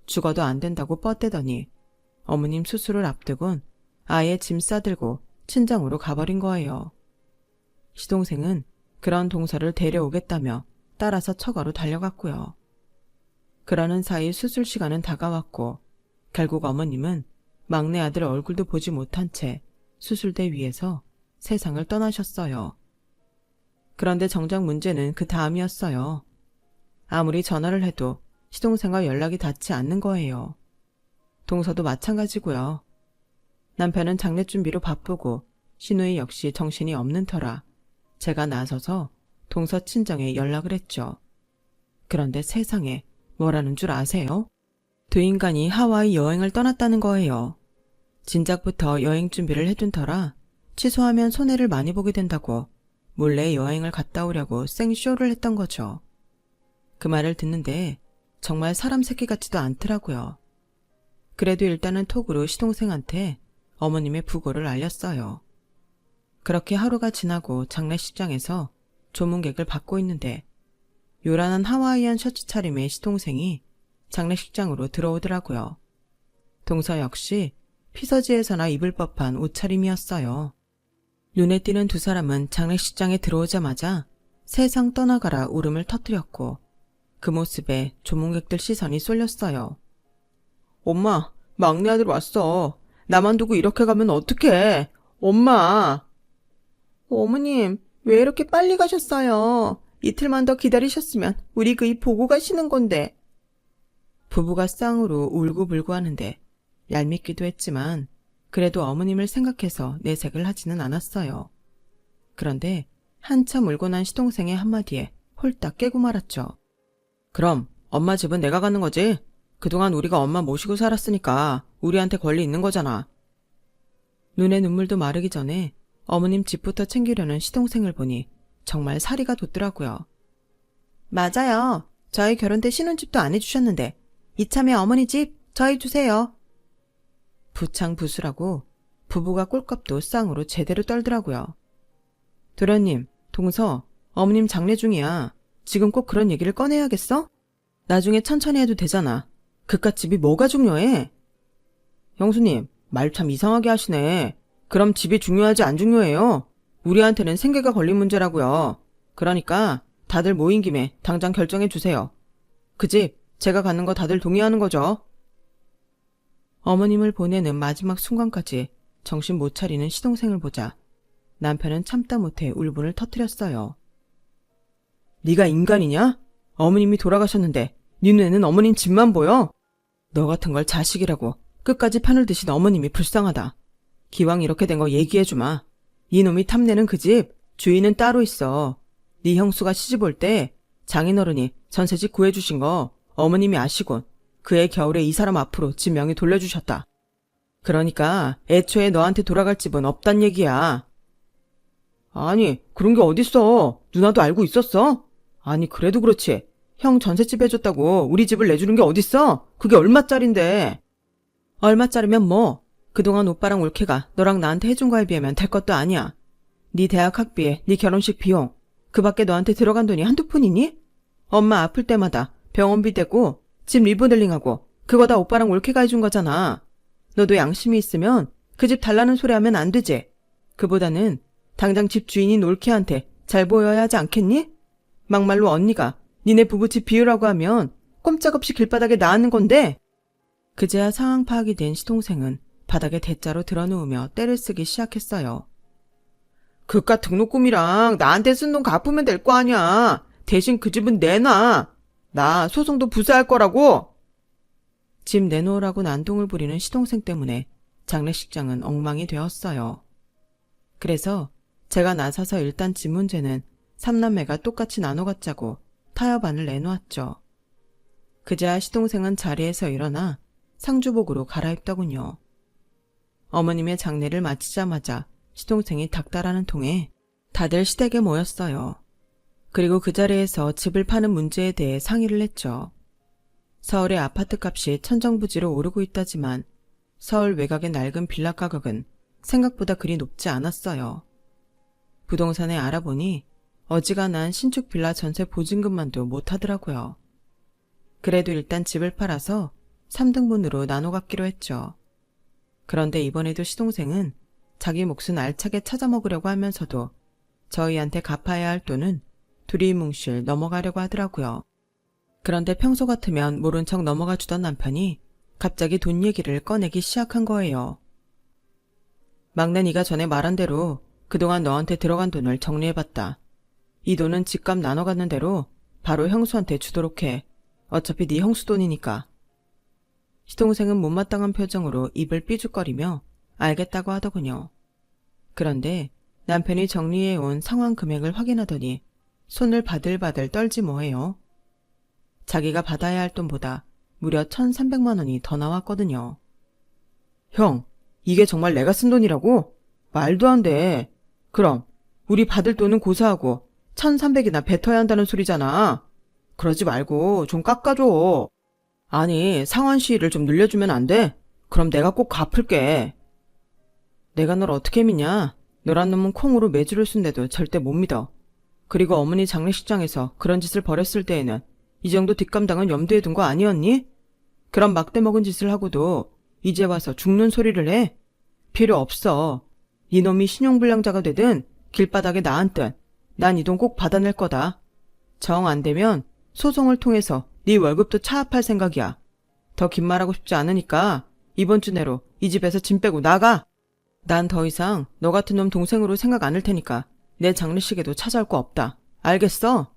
죽어도 안 된다고 뻗대더니 어머님 수술을 앞두곤 아예 짐 싸들고 친정으로 가버린 거예요. 시동생은 그런 동서를 데려오겠다며 따라서 처가로 달려갔고요. 그러는 사이 수술 시간은 다가왔고 결국 어머님은 막내 아들 얼굴도 보지 못한 채 수술대 위에서 세상을 떠나셨어요. 그런데 정작 문제는 그 다음이었어요. 아무리 전화를 해도 시동생과 연락이 닿지 않는 거예요. 동서도 마찬가지고요. 남편은 장례 준비로 바쁘고 시누이 역시 정신이 없는 터라 제가 나서서 동서 친정에 연락을 했죠. 그런데 세상에 뭐라는 줄 아세요? 두 인간이 하와이 여행을 떠났다는 거예요. 진작부터 여행 준비를 해둔 터라 취소하면 손해를 많이 보게 된다고 몰래 여행을 갔다 오려고 생쇼를 했던 거죠. 그 말을 듣는데 정말 사람 새끼 같지도 않더라고요. 그래도 일단은 톡으로 시동생한테 어머님의 부고를 알렸어요. 그렇게 하루가 지나고 장례식장에서 조문객을 받고 있는데 요란한 하와이안 셔츠 차림의 시동생이 장례식장으로 들어오더라고요. 동서 역시 피서지에서나 입을 법한 옷차림이었어요. 눈에 띄는 두 사람은 장례식장에 들어오자마자 세상 떠나가라 울음을 터뜨렸고 그 모습에 조문객들 시선이 쏠렸어요. 엄마, 막내 아들 왔어. 나만 두고 이렇게 가면 어떡해. 엄마. 어머님, 왜 이렇게 빨리 가셨어요? 이틀만 더 기다리셨으면 우리 그이 보고 가시는 건데. 부부가 쌍으로 울고불고 하는데 얄밉기도 했지만 그래도 어머님을 생각해서 내색을 하지는 않았어요. 그런데 한참 울고 난 시동생의 한마디에 홀딱 깨고 말았죠. 그럼 엄마 집은 내가 가는 거지? 그동안 우리가 엄마 모시고 살았으니까 우리한테 권리 있는 거잖아. 눈에 눈물도 마르기 전에 어머님 집부터 챙기려는 시동생을 보니 정말 사리가 돋더라고요. 맞아요. 저희 결혼 때 신혼집도 안 해주셨는데 이참에 어머니 집 저희 주세요. 부창부수라고 부부가 꼴값도 쌍으로 제대로 떨더라고요. 도련님, 동서, 어머님 장례 중이야. 지금 꼭 그런 얘기를 꺼내야겠어? 나중에 천천히 해도 되잖아. 그깟 집이 뭐가 중요해? 형수님, 말 참 이상하게 하시네. 그럼 집이 중요하지 안 중요해요? 우리한테는 생계가 걸린 문제라고요. 그러니까 다들 모인 김에 당장 결정해 주세요. 그 집 제가 가는 거 다들 동의하는 거죠? 어머님을 보내는 마지막 순간까지 정신 못 차리는 시동생을 보자 남편은 참다 못해 울분을 터뜨렸어요. 네가 인간이냐? 어머님이 돌아가셨는데 네 눈에는 어머님 집만 보여? 너 같은 걸 자식이라고 끝까지 편을 드신 어머님이 불쌍하다. 기왕 이렇게 된 거 얘기해주마. 이놈이 탐내는 그 집 주인은 따로 있어. 네 형수가 시집 올 때 장인어른이 전세집 구해주신 거 어머님이 아시곤 그해 겨울에 이 사람 앞으로 집 명의 돌려주셨다. 그러니까 애초에 너한테 돌아갈 집은 없단 얘기야. 아니, 그런 게 어딨어. 누나도 알고 있었어? 아니, 그래도 그렇지. 형 전셋집 해줬다고 우리 집을 내주는 게 어딨어? 그게 얼마짜린데. 얼마짜리면 뭐. 그동안 오빠랑 올케가 너랑 나한테 해준 거에 비하면 될 것도 아니야. 네 대학 학비에 네 결혼식 비용. 그 밖에 너한테 들어간 돈이 한두 푼이니? 엄마 아플 때마다 병원비 대고 집 리모델링하고 그거 다 오빠랑 올케가 해준 거잖아. 너도 양심이 있으면 그 집 달라는 소리 하면 안 되지. 그보다는 당장 집 주인인 올케한테 잘 보여야 하지 않겠니? 막말로 언니가 니네 부부집 비우라고 하면 꼼짝없이 길바닥에 나앉는 건데. 그제야 상황 파악이 된 시동생은 바닥에 대자로 드러누우며 떼를 쓰기 시작했어요. 그깟 등록금이랑 나한테 쓴 돈 갚으면 될 거 아니야. 대신 그 집은 내놔. 나 소송도 부사할 거라고. 집 내놓으라고 난동을 부리는 시동생 때문에 장례식장은 엉망이 되었어요. 그래서 제가 나서서 일단 집 문제는 삼남매가 똑같이 나눠 갖자고 타협안을 내놓았죠. 그제야 시동생은 자리에서 일어나 상주복으로 갈아입더군요. 어머님의 장례를 마치자마자 시동생이 닥달하는 통에 다들 시댁에 모였어요. 그리고 그 자리에서 집을 파는 문제에 대해 상의를 했죠. 서울의 아파트 값이 천정부지로 오르고 있다지만 서울 외곽의 낡은 빌라 가격은 생각보다 그리 높지 않았어요. 부동산에 알아보니 어지간한 신축 빌라 전세 보증금만도 못하더라고요. 그래도 일단 집을 팔아서 3등분으로 나눠 갖기로 했죠. 그런데 이번에도 시동생은 자기 몫은 알차게 찾아먹으려고 하면서도 저희한테 갚아야 할 돈은 두리뭉실 넘어가려고 하더라고요. 그런데 평소 같으면 모른 척 넘어가 주던 남편이 갑자기 돈 얘기를 꺼내기 시작한 거예요. 막내 네가 전에 말한 대로 그동안 너한테 들어간 돈을 정리해봤다. 이 돈은 집값 나눠갖는 대로 바로 형수한테 주도록 해. 어차피 네 형수 돈이니까. 시동생은 못마땅한 표정으로 입을 삐죽거리며 알겠다고 하더군요. 그런데 남편이 정리해온 상환 금액을 확인하더니 손을 바들바들 떨지 뭐해요. 자기가 받아야 할 돈보다 무려 1,300만 원이 더 나왔거든요. 형, 이게 정말 내가 쓴 돈이라고? 말도 안 돼. 그럼 우리 받을 돈은 고사하고 1,300이나 뱉어야 한다는 소리잖아. 그러지 말고 좀 깎아줘. 아니, 상환 시일을 좀 늘려주면 안 돼? 그럼 내가 꼭 갚을게. 내가 널 어떻게 믿냐? 너란 놈은 콩으로 매주를 쓴데도 절대 못 믿어. 그리고 어머니 장례식장에서 그런 짓을 벌였을 때에는 이 정도 뒷감당은 염두에 둔 거 아니었니? 그런 막대 먹은 짓을 하고도 이제 와서 죽는 소리를 해? 필요 없어. 이놈이 신용불량자가 되든 길바닥에 나앉든 난 이 돈 꼭 받아낼 거다. 정 안 되면 소송을 통해서 네 월급도 차압할 생각이야. 더 긴 말하고 싶지 않으니까 이번 주 내로 이 집에서 짐 빼고 나가. 난 더 이상 너 같은 놈 동생으로 생각 안 할 테니까 내 장례식에도 찾아올 거 없다. 알겠어?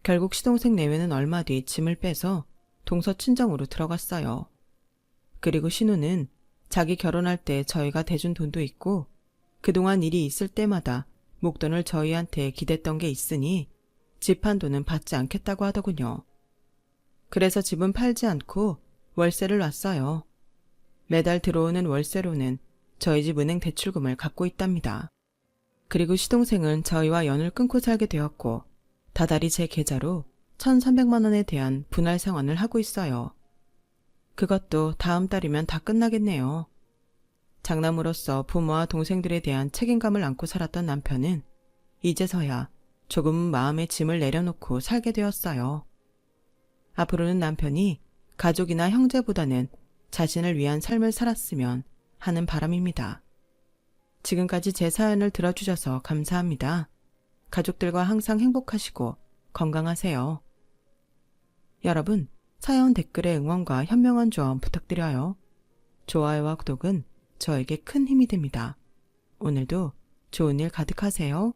결국 시동생 내외는 얼마 뒤 짐을 빼서 동서 친정으로 들어갔어요. 그리고 신우는 자기 결혼할 때 저희가 대준 돈도 있고 그동안 일이 있을 때마다 목돈을 저희한테 기댔던 게 있으니 집 한 돈은 받지 않겠다고 하더군요. 그래서 집은 팔지 않고 월세를 놨어요. 매달 들어오는 월세로는 저희 집 은행 대출금을 갚고 있답니다. 그리고 시동생은 저희와 연을 끊고 살게 되었고 다달이 제 계좌로 1,300만 원에 대한 분할 상환을 하고 있어요. 그것도 다음 달이면 다 끝나겠네요. 장남으로서 부모와 동생들에 대한 책임감을 안고 살았던 남편은 이제서야 조금은 마음의 짐을 내려놓고 살게 되었어요. 앞으로는 남편이 가족이나 형제보다는 자신을 위한 삶을 살았으면 하는 바람입니다. 지금까지 제 사연을 들어주셔서 감사합니다. 가족들과 항상 행복하시고 건강하세요. 여러분, 사연 댓글에 응원과 현명한 조언 부탁드려요. 좋아요와 구독은 저에게 큰 힘이 됩니다. 오늘도 좋은 일 가득하세요.